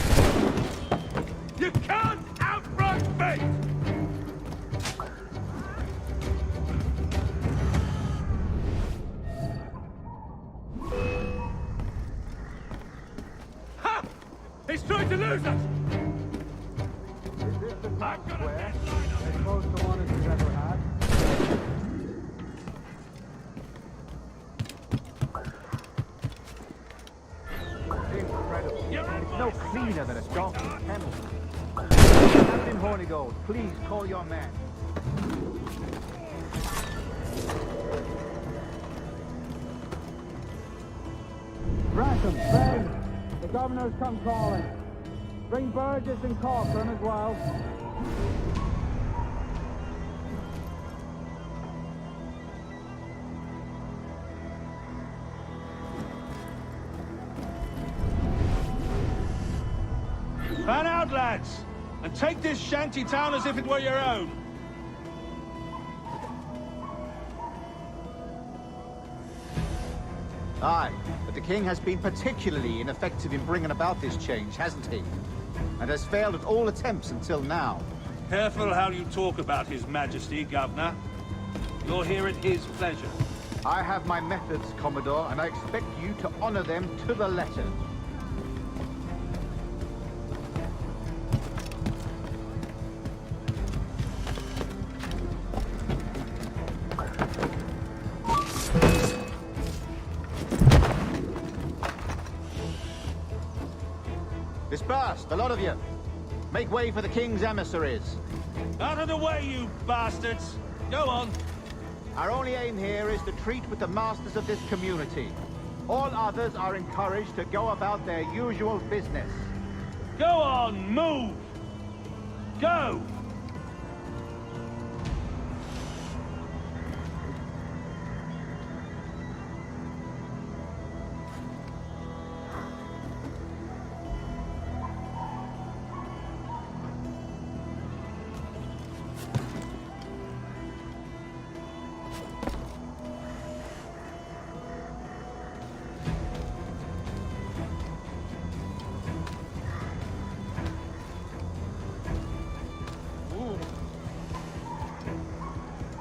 You can't outrun fate! Ha! He's trying to lose us! Is this the top square? As close to one as we've ever had? Incredible. It's no cleaner than a donkey's kennel. Captain Hornigold, please call your man. Rackham, friend! The governor's come calling. Bring Burgess and Cochran as well. Fan out, lads! And take this shanty town as if it were your own. Aye, but the King has been particularly ineffective in bringing about this change, hasn't he? And has failed at all attempts until now. Careful how you talk about His Majesty, Governor. You're here at his pleasure. I have my methods, Commodore, and I expect you to honor them to the letter. Disperse, the lot of you. Make way for the King's emissaries. Out of the way, you bastards! Go on. Our only aim here is to treat with the masters of this community. All others are encouraged to go about their usual business. Go on, move! Go!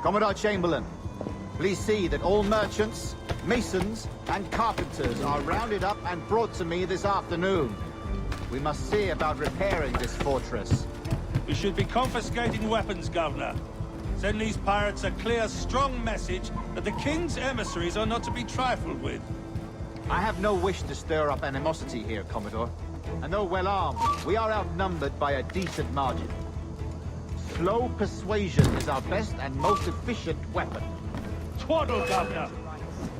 Commodore Chamberlain, please see that all merchants, masons, and carpenters are rounded up and brought to me this afternoon. We must see about repairing this fortress. We should be confiscating weapons, Governor. Send these pirates a clear, strong message that the King's emissaries are not to be trifled with. I have no wish to stir up animosity here, Commodore. And though well armed, we are outnumbered by a decent margin. Slow persuasion is our best and most efficient weapon. Twaddle, Governor!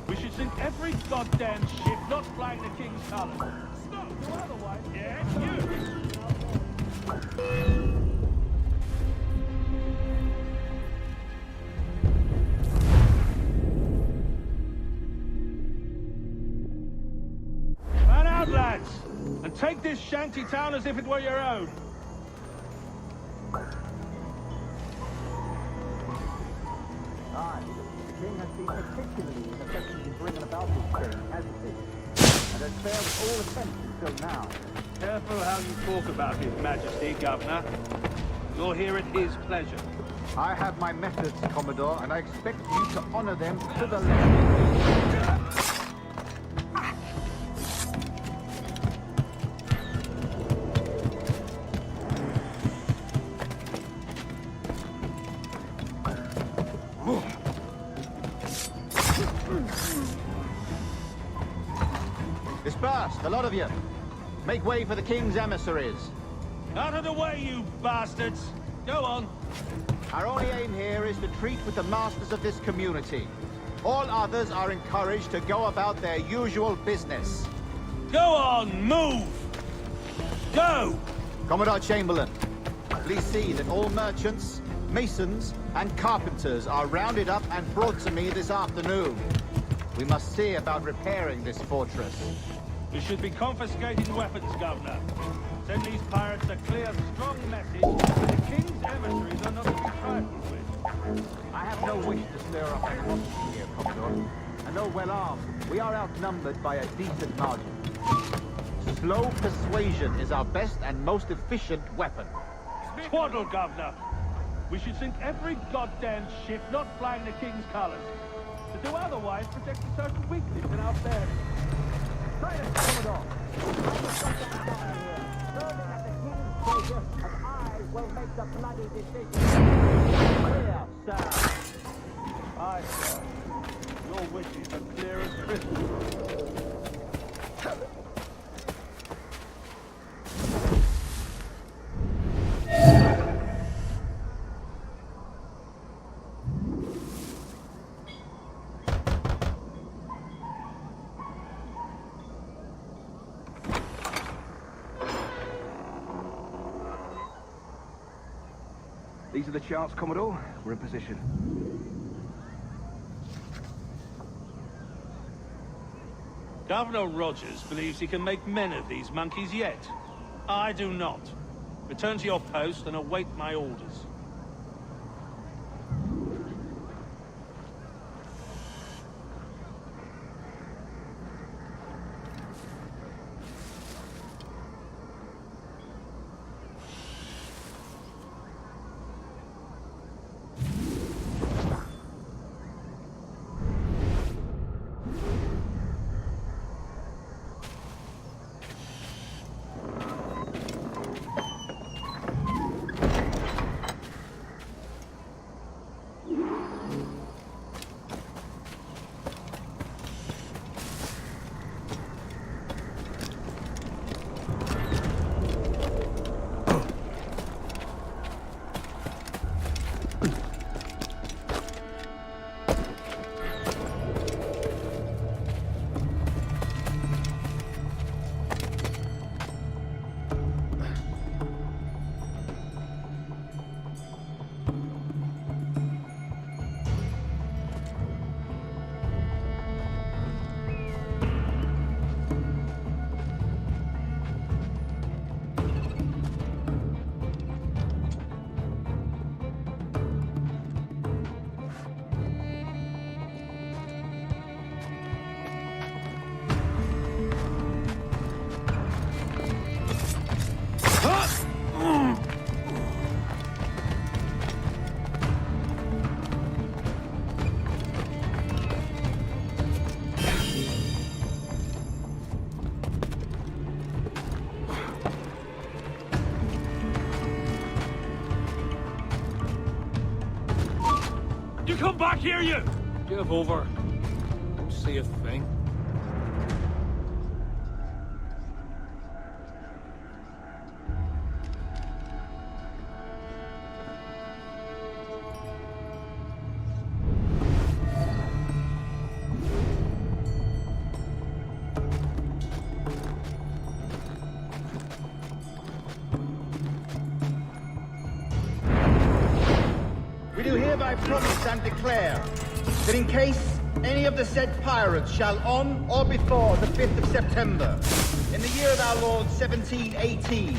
We should sink every goddamn ship not flying the King's colours. Stop, or otherwise... Yes, you! Man out, lads! And take this shanty town as if it were your own. Aye, the King has been particularly ineffective in bringing about this change, hasn't he? And has failed all attempts until now. Careful how you talk about His Majesty, Governor. You're here at his pleasure. I have my methods, Commodore, and I expect you to honor them to the letter. Disperse, a lot of you. Make way for the King's emissaries. Out of the way, you bastards! Go on. Our only aim here is to treat with the masters of this community. All others are encouraged to go about their usual business. Go on, move! Go! Commodore Chamberlain, please see that all merchants, masons, and carpenters are rounded up and brought to me this afternoon. We must see about repairing this fortress. We should be confiscating weapons, Governor. Send these pirates a clear, strong message that the King's emissaries are not to be trifled with. I have no wish to stir up animosity here, Commodore. And though well armed, we are outnumbered by a decent margin. Slow persuasion is our best and most efficient weapon. Twaddle, Governor! We should sink every goddamn ship not flying the King's colours. To do otherwise protects a certain weakness in our bearing. Silence, Commodore! Serving at the King's pleasure, and I will make the bloody decision. Clear, sir. Aye, sir. Your wishes are clear as crystal. These are the charts, Commodore. We're in position. Governor Rogers believes he can make men of these monkeys yet. I do not. Return to your post and await my orders. come back here, you! Give over. Don't see a thing. We do hereby promise and declare that in case any of the said pirates shall on or before the 5th of September, in the year of our Lord 1718,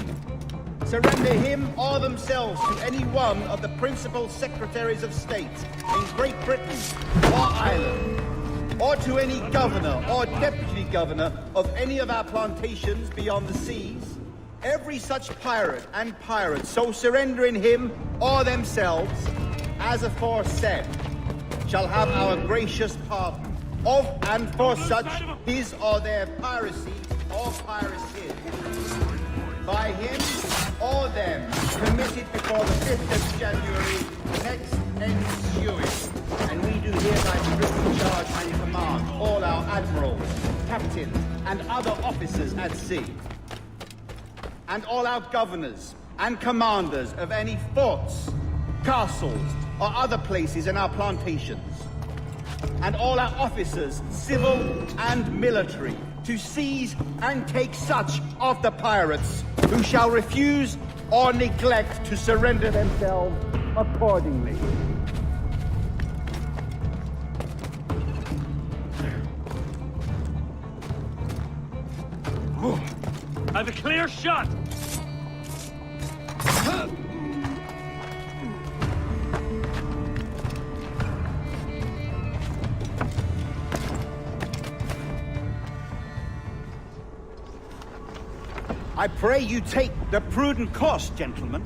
surrender him or themselves to any one of the principal secretaries of state in Great Britain or Ireland, or to any governor or deputy governor of any of our plantations beyond the seas, every such pirate and pirate so surrendering him or themselves as aforesaid, shall have our gracious pardon of and for such his or their piracy or piracy by him or them committed before the 5th of January next ensuing. And we do hereby strictly charge and command all our admirals, captains, and other officers at sea, and all our governors and commanders of any forts, castles, or other places in our plantations, and all our officers, civil and military, to seize and take such of the pirates who shall refuse or neglect to surrender themselves accordingly. I've a clear shot! I pray you take the prudent course, gentlemen,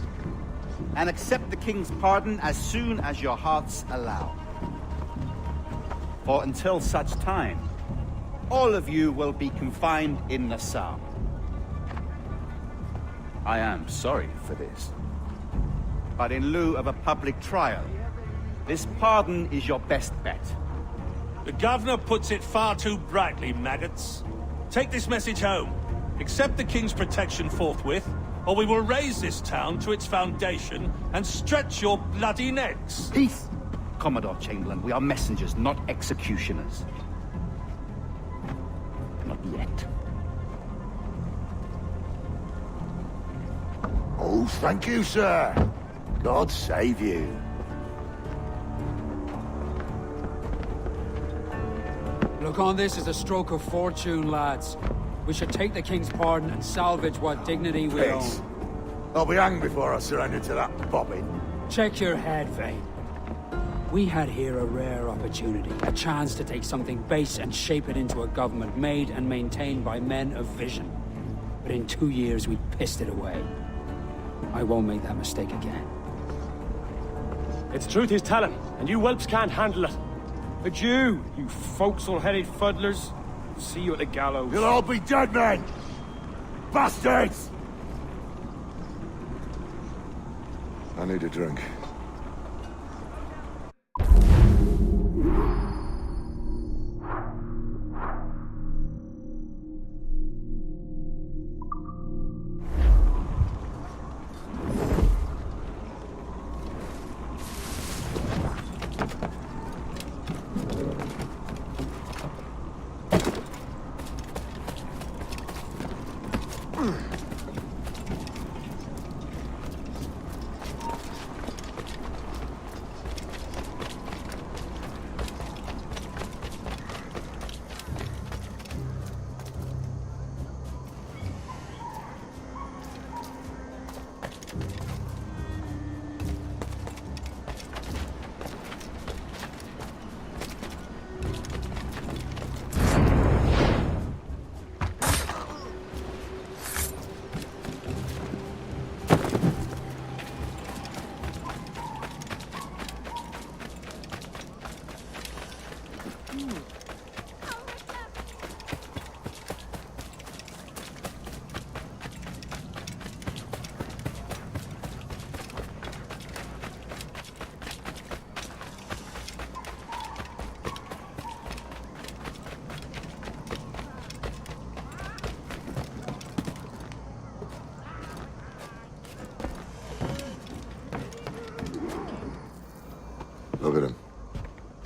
and accept the king's pardon as soon as your hearts allow. For until such time, all of you will be confined in Nassau. I am sorry for this, but in lieu of a public trial, this pardon is your best bet. The governor puts it far too brightly, maggots. Take this message home. Accept the king's protection forthwith, or we will raise this town to its foundation and stretch your bloody necks. Peace, Commodore Chamberlain. We are messengers, not executioners. Not yet. Oh, thank you, sir. God save you. Look on this as a stroke of fortune, lads. We should take the king's pardon and salvage what dignity we Peace. own. I'll be hanged before I surrender to that bobbin. Check your head, Vane. We had here a rare opportunity, a chance to take something base and shape it into a government made and maintained by men of vision. But in 2 years, we pissed it away. I won't make that mistake again. It's truth he's telling, and you whelps can't handle it. Adieu, you forecastle-headed fuddlers. See you at the gallows. You'll all be dead men! Bastards! I need a drink.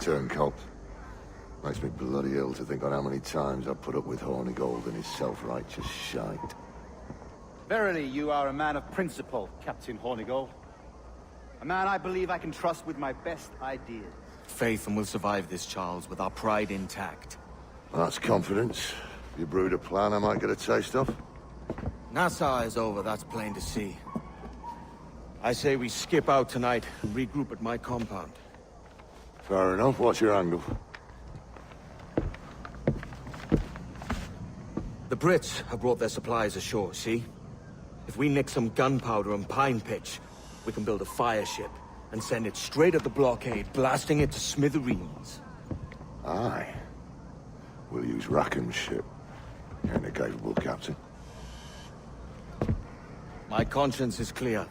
turncoat. Makes me bloody ill to think on how many times I've put up with Hornigold and his self-righteous shite. Verily, you are a man of principle, Captain Hornigold. A man I believe I can trust with my best ideas. Faith, and we'll survive this, Charles, with our pride intact. That's confidence. You brewed a plan I might get a taste of? Nassau is over, that's plain to see. I say we skip out tonight and regroup at my compound. Fair enough. What's your angle? The Brits have brought their supplies ashore, see? If we nick some gunpowder and pine pitch, we can build a fire ship and send it straight at the blockade, blasting it to smithereens. Aye. We'll use Rackham's ship. Ain't a capable captain. My conscience is clear.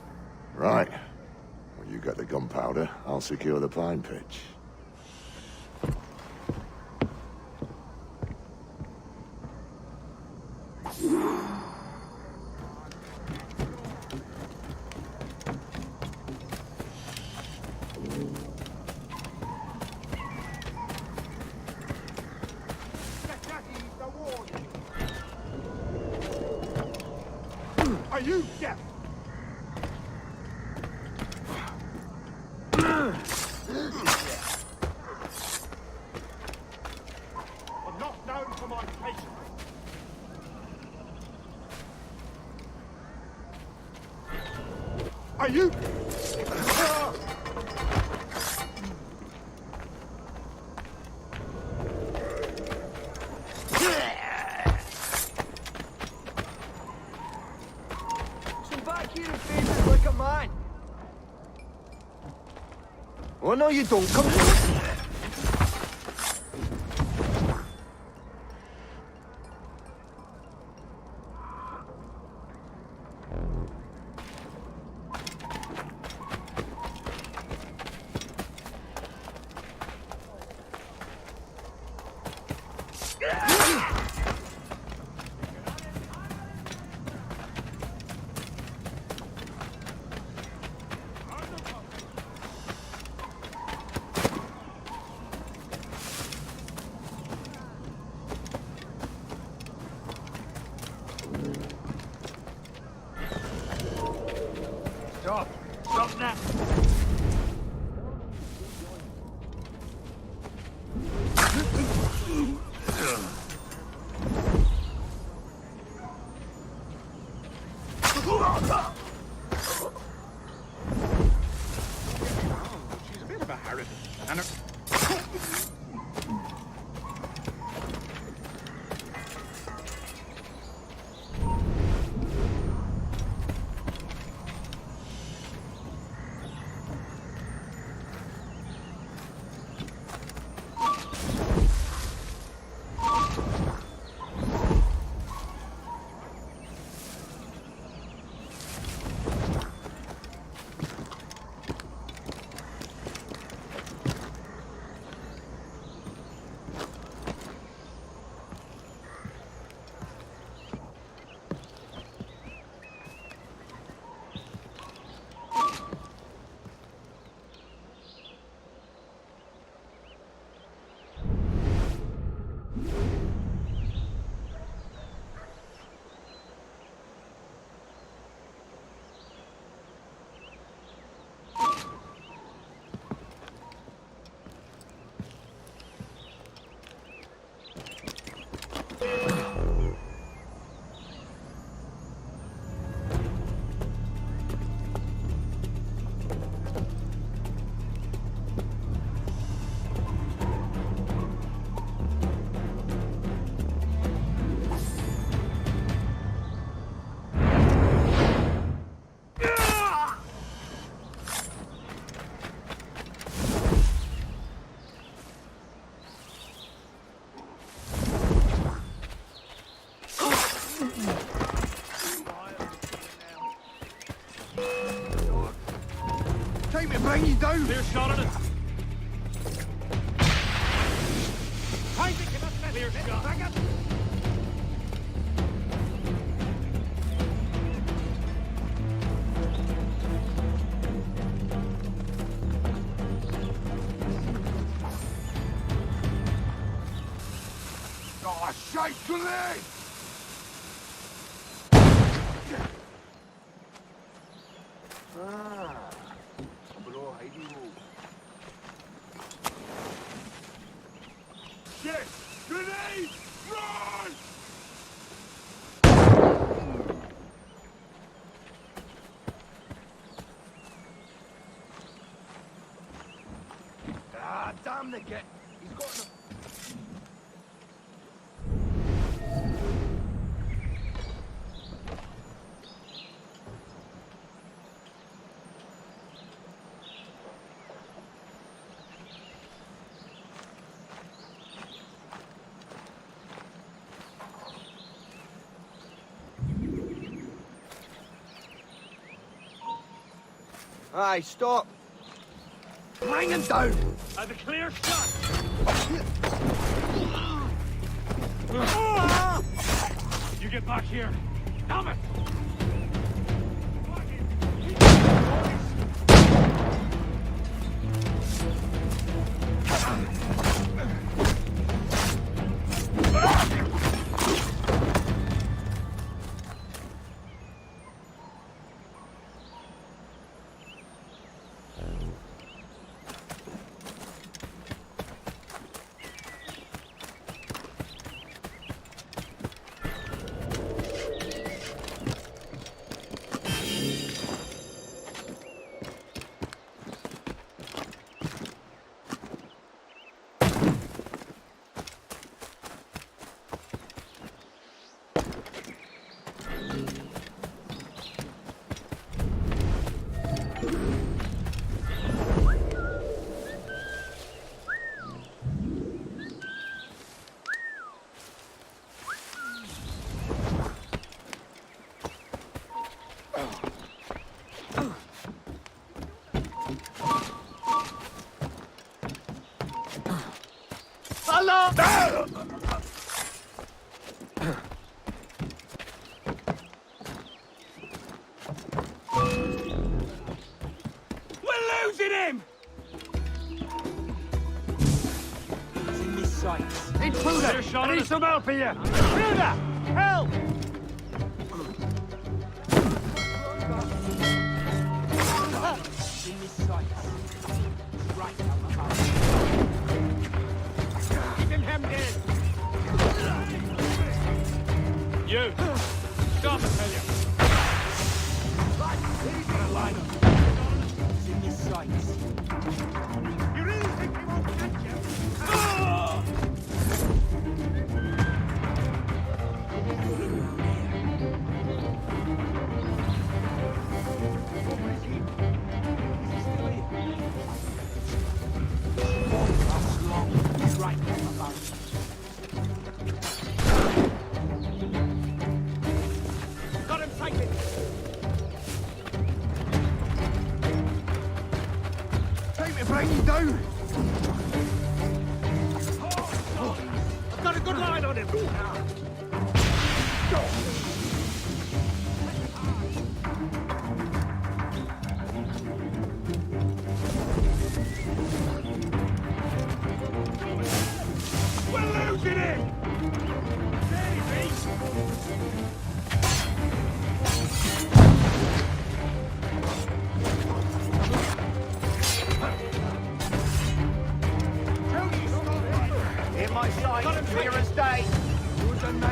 Right. Well, you get the gunpowder, I'll secure the pine pitch. Are you deaf? I'm not known for my patience. Are you? Oh, no, you don't. Come Stop! Stop now! She's a bit of a harridan. And Take me, bring you down! clear shot on it! Clear shot! Back up! Right, grenade! Ah, bro, shit! Grenade! Run! Ah, damn the git! He's got enough. Aye, stop. Bring him down! Have a clear shot! You get back here! Damn it! We're losing him! He's in this sights. Intruder! I need some help here! Intruder! Help! He's in this sights. Right down the mouth. Keep him hemmed in! You! Stop, I tell you! He's gonna line up. He's in this sights. You really think he won't catch you? That's long. He's right down the mouth. Got him taken! Take me, bring him down! I've got a good line on him! We're losing him! In my sight, clear as day. Who's on me?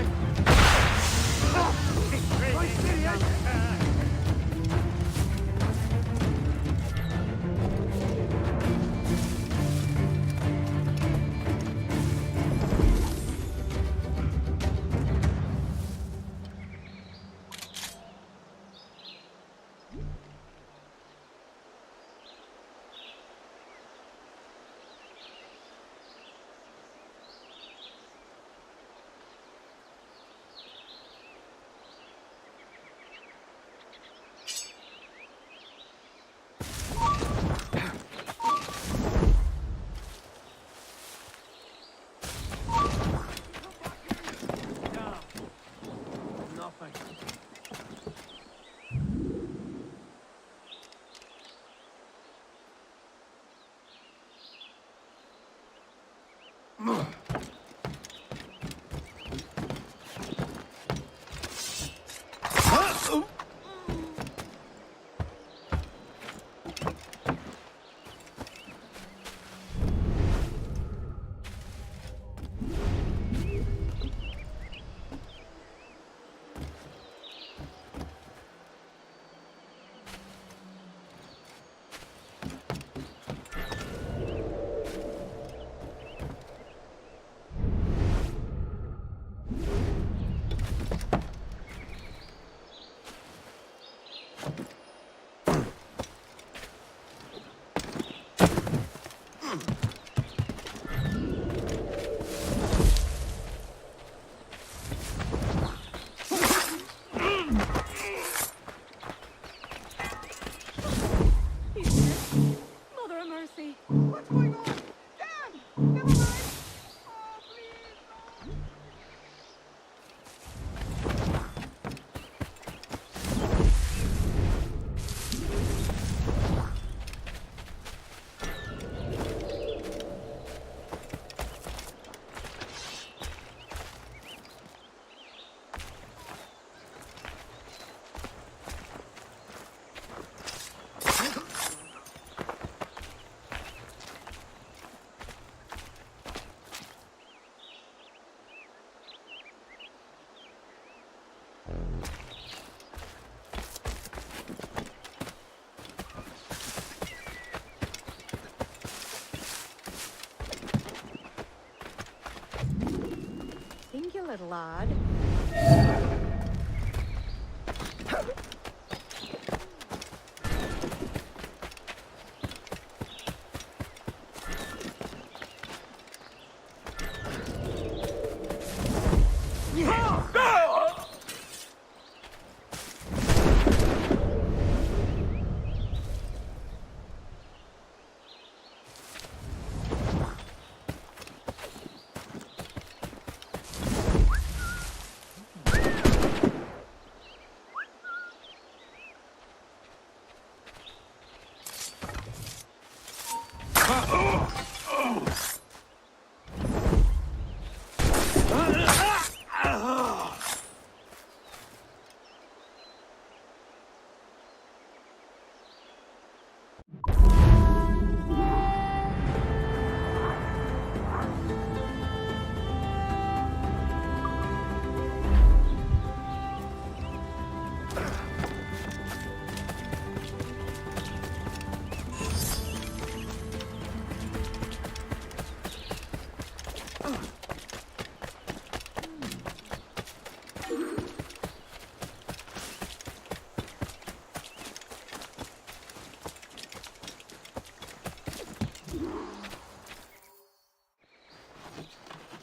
lad.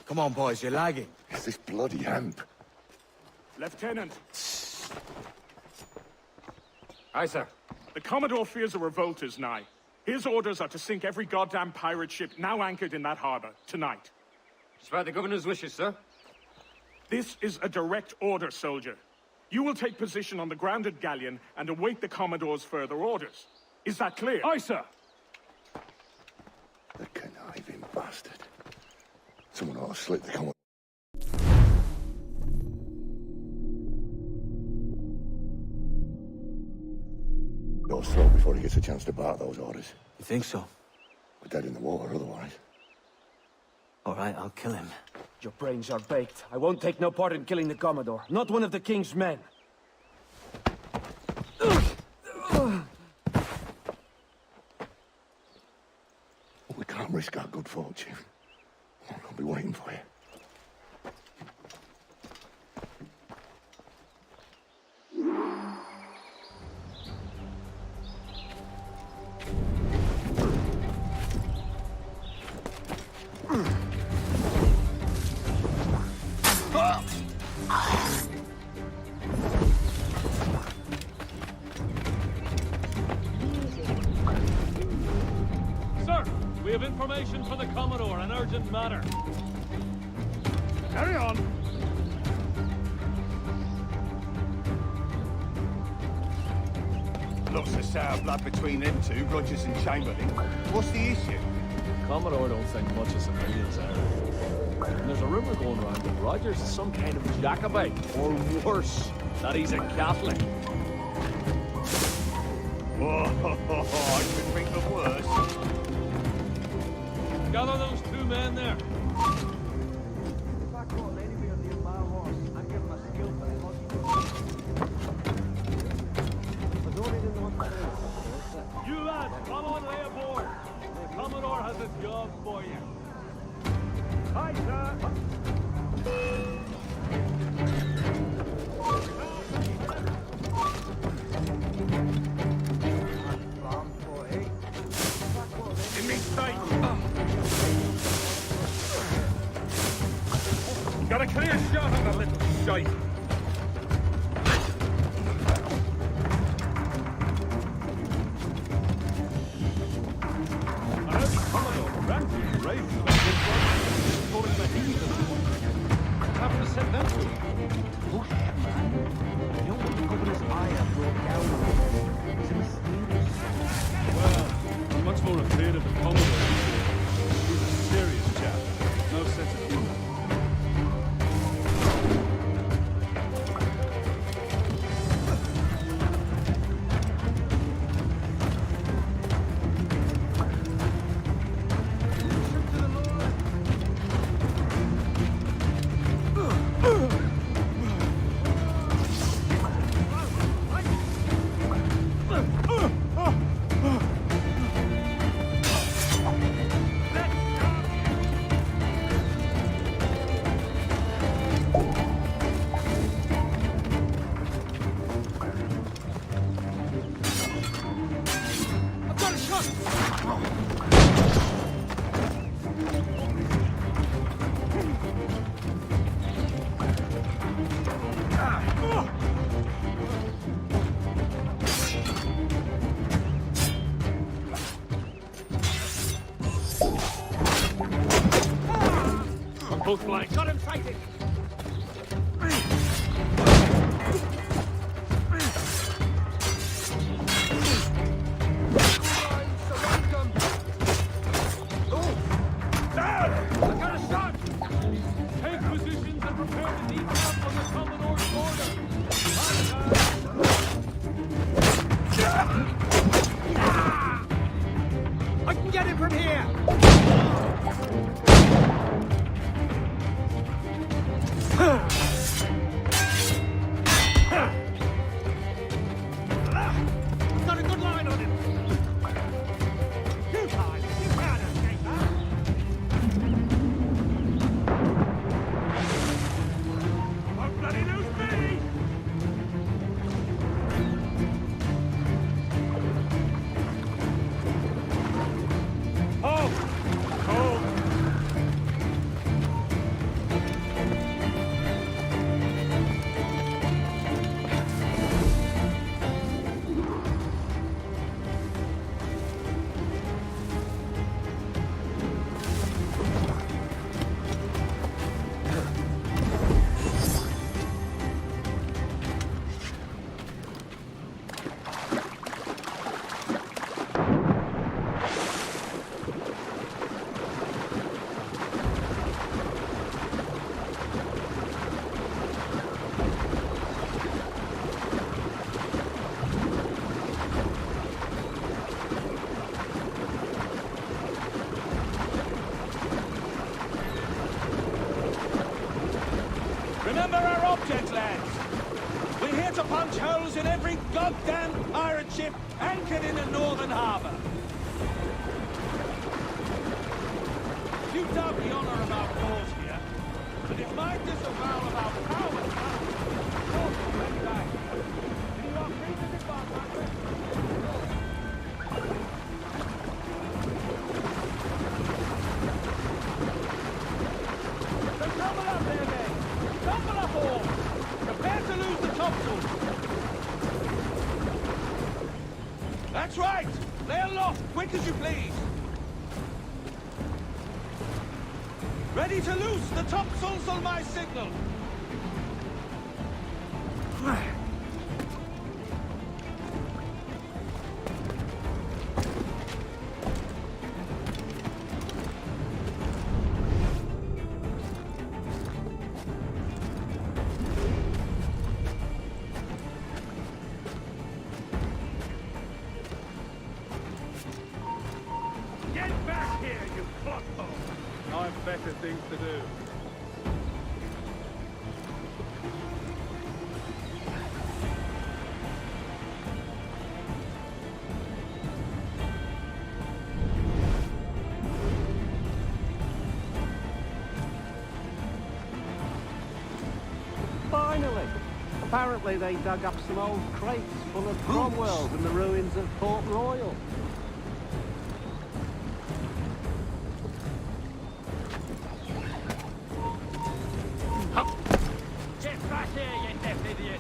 Come on, boys, you're lagging. It's this bloody hemp. Lieutenant! Aye, sir. The Commodore fears a revolt is nigh. His orders are to sink every goddamn pirate ship now anchored in that harbor, tonight. It's by the governor's wishes, sir. This is a direct order, soldier. You will take position on the grounded galleon and await the Commodore's further orders. Is that clear? Aye, sir. The conniving bastard. Someone ought to slit the Commodore. Door's throat before he gets a chance to bark those orders. You think so? We're dead in the water otherwise. All right, I'll kill him. Your brains are baked. I won't take no part in killing the Commodore. Not one of the King's men. We can't risk our good fortune. I'll be waiting for you. Sir, we have information for the Commodore, an urgent matter. Carry on. Lots of sour blood between them two, Rogers and Chamberlain. What's the issue? Commodore don't think much of civilians, Aaron. And there's a rumor going around that Rogers is some kind of Jacobite, or worse, that he's a Catholic. Oh, I could think of worse. Gather those two men there. You lads, come on, lay aboard. The Commodore has a job for you. Hi, sir. In me sight! Got a clear shot on that little shite. I heard the Commodore ranting and raving about this one, calling him a heathen. What happened to send them to him? Bush, man. You know what the governor's ire broke down? It's a mysterious. Well, he's much more afraid of the Commodore. He's a serious chap. No sense of humor. Both flanks. Got him sighted! I can get it from here! Got a good line on him. You guys, you can't escape that. Oh, bloody lose me! Oh! Remember our object, lads. We're here to punch holes in every goddamn pirate ship anchored in a northern harbor. You doubt the honor of our cause here, but if my disavowal of our power is not, of course we'll bring back. You are free to depart, Master. So tumble up there, men! Tumble up all! Prepare to lose the topsails! That's right! Lay aloft, quick as you please! Ready to loose the topsails on my signal! Get back here, you clodhole! I've better things to do. Finally! Apparently they dug up some old crates full of Cromwells in the ruins of Port Royal. Get back here, you deaf idiot!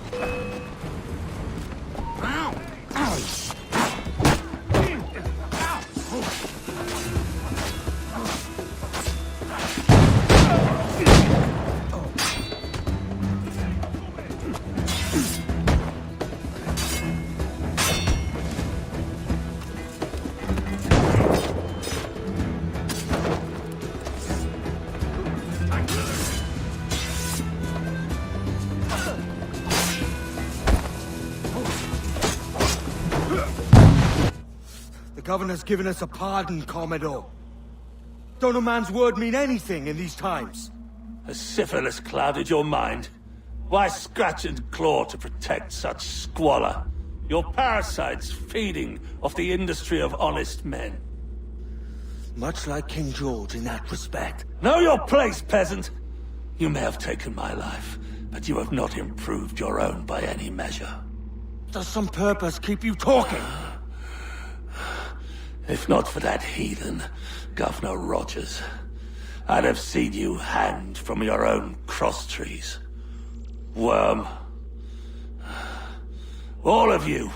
The governor's given us a pardon, Commodore. Don't a man's word mean anything in these times? Has syphilis clouded your mind? Why scratch and claw to protect such squalor? Your parasites feeding off the industry of honest men. Much like King George in that respect. Know your place, peasant! You may have taken my life, but you have not improved your own by any measure. Does some purpose keep you talking? If not for that heathen, Governor Rogers, I'd have seen you hanged from your own cross trees. Worm. All of you.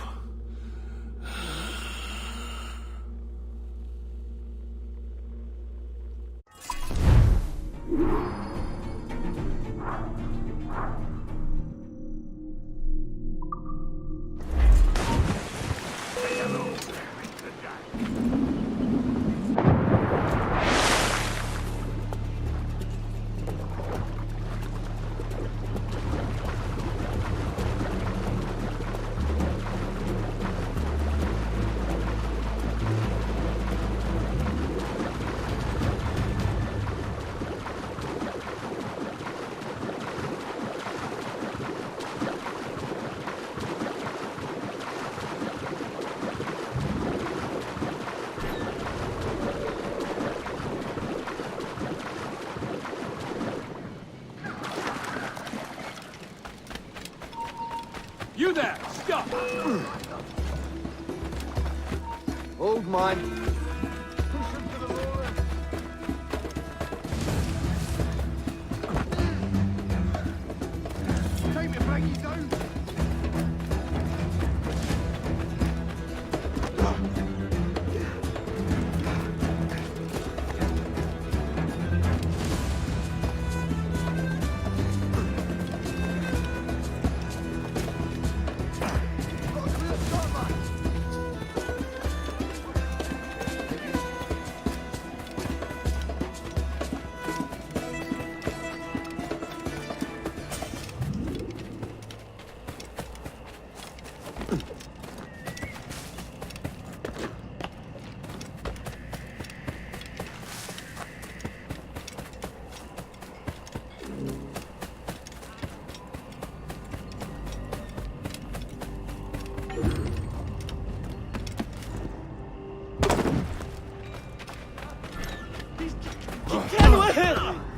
You there! Stop! Hold mine. Take me, break you down.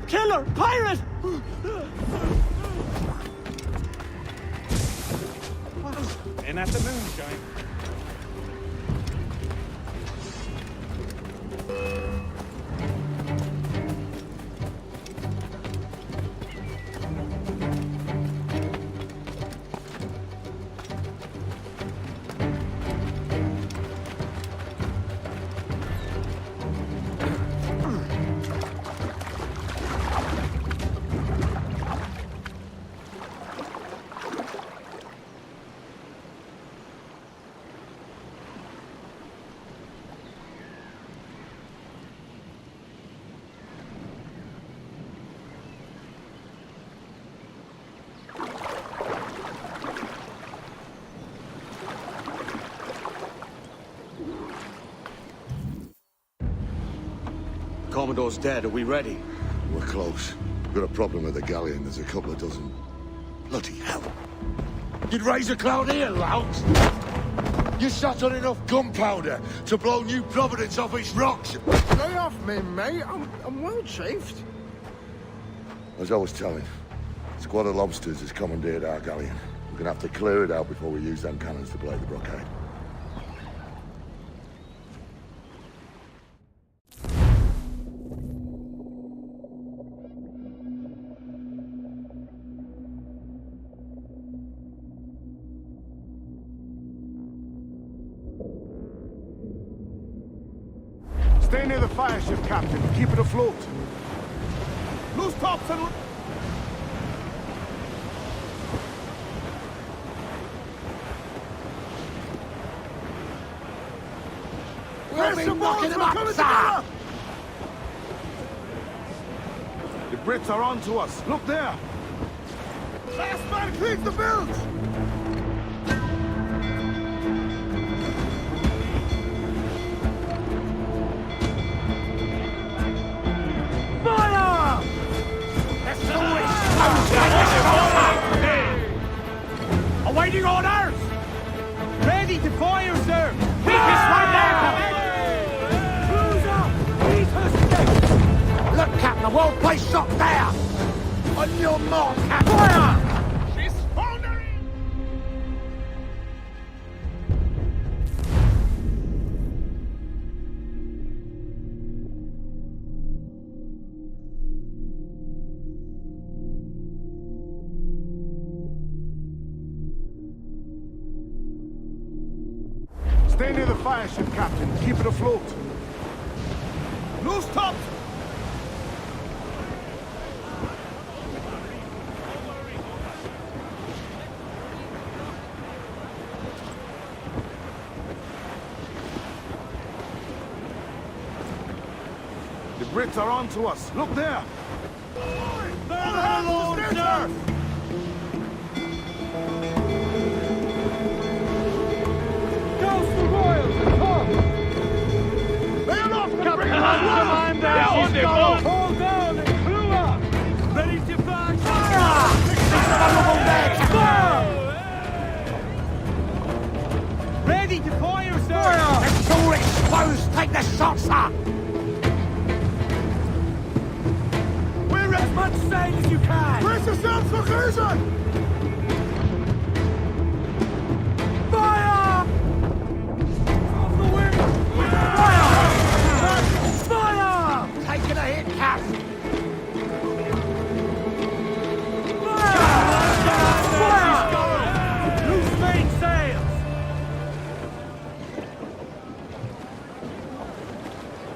Killer! Pirate! In at the moonshine. Commodore's dead. Are we ready? We're close. We've got a problem with the galleon. There's a couple of dozen. Bloody hell. You'd raise a cloud here, lout! You sat on enough gunpowder to blow New Providence off its rocks! Lay off me, mate. I'm well chafed. As I was telling, a squad of lobsters has commandeered our galleon. We're gonna have to clear it out before we use them cannons to blow the blockade. Stay near the fire ship, Captain. Keep it afloat. Loose tops and... We'll be knocking them up, sir! The Brits are on to us. Look there. Last man clears the bilge! Fire! Awaiting orders! Ready to fire, sir! Weakest right now! Look, Captain, a well-placed shot there! On your mark, Captain! Fire! She's foundering! fire ship, Captain. Keep it afloat. Loose tops! The Brits are on to us. Look there! Hold down and crew up! Ready to fire! Ready to fire, sir! It's all exposed! Take the shot, sir! We're as much sail as you can! Brace yourselves for collision! Fire! Off the wing! Fire! Fire! Taking a hit, Cap! Fire! Loose main sails!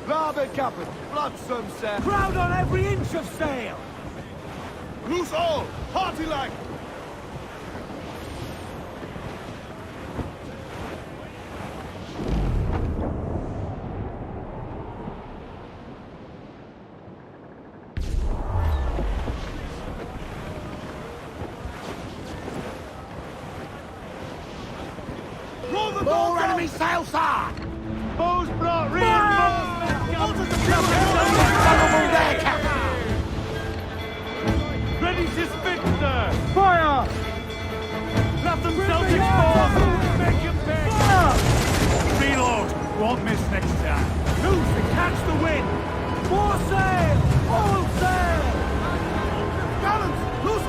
Larboard, Captain. Bloodsome, sir. Crowd on every inch of sail! Loose all! Hearty like! Roll the More enemy sail, sir! bows brought reinforcements! There, Captain! Ready to spit, sir! Fire! Let themselves exposed! Make them pay! Fire! Reload! Won't miss next time. Loose and catch the wind! More sail! All sail! Gallants! Loose!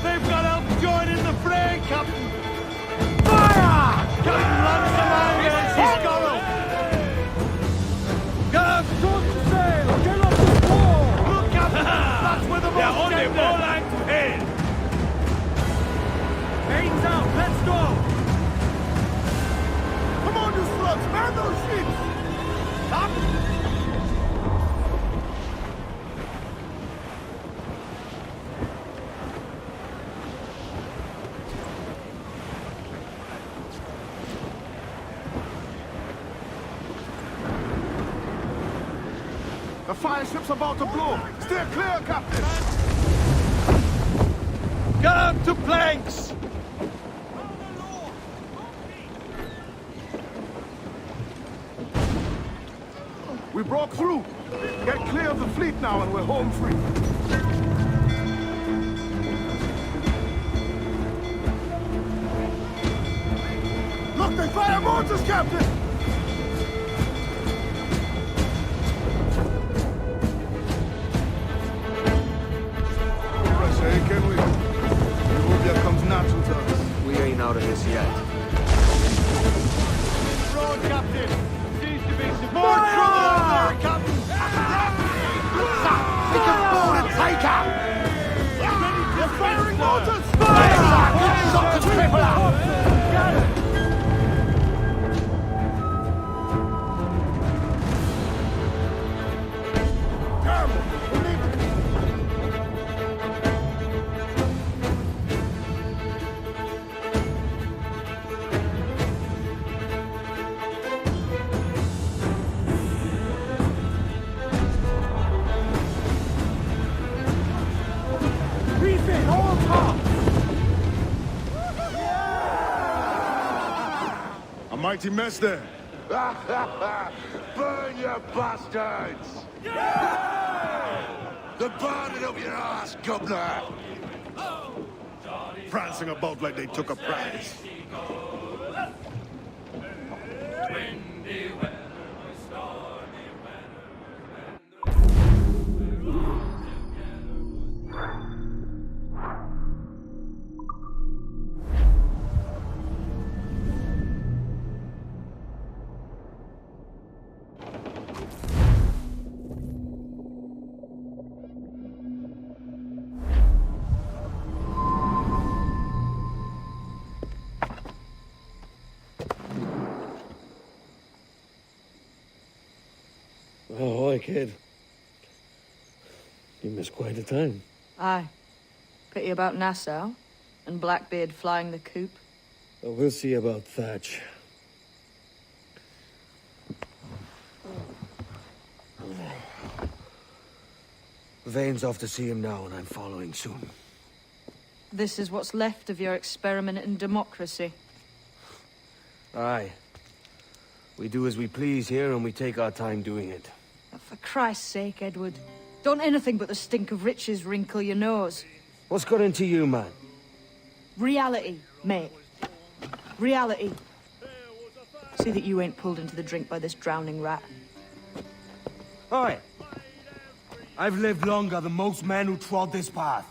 They've got help join in the fray, Captain! Fire! Captain Lancelot against his Gorrow! Guard, short the sail! Get off the wall! Look, Captain! That's where the most only more line to head! Mains out, let's go! Come on, you slugs! Man those ships! Up! The fire ship's about to blow! Steer clear, Captain! Guard to planks! We broke through! Get clear of the fleet now and we're home free! Look, they fire mortars, Captain! Pressure, can we? Utopia comes natural to us. We ain't out of this yet. Road, Captain! Seems to be some more trouble out there, Captain! We can board and take up! They're firing mortars! Fire! Shot to triple up! Got it! Refit, all top! A mighty mess there. Burn, you bastards! The burning up your ass, governor! Prancing about like they took a prize. kid. You missed quite a time. Aye. Pity about Nassau, and Blackbeard flying the coop. But we'll see about Thatch. Vane's off to see him now, and I'm following soon. This is what's left of your experiment in democracy. Aye. We do as we please here, and we take our time doing it. For Christ's sake, Edward. Don't anything but the stink of riches wrinkle your nose. What's got into you, man? Reality, mate. Reality. See that you ain't pulled into the drink by this drowning rat. Oi! I've lived longer than most men who trod this path.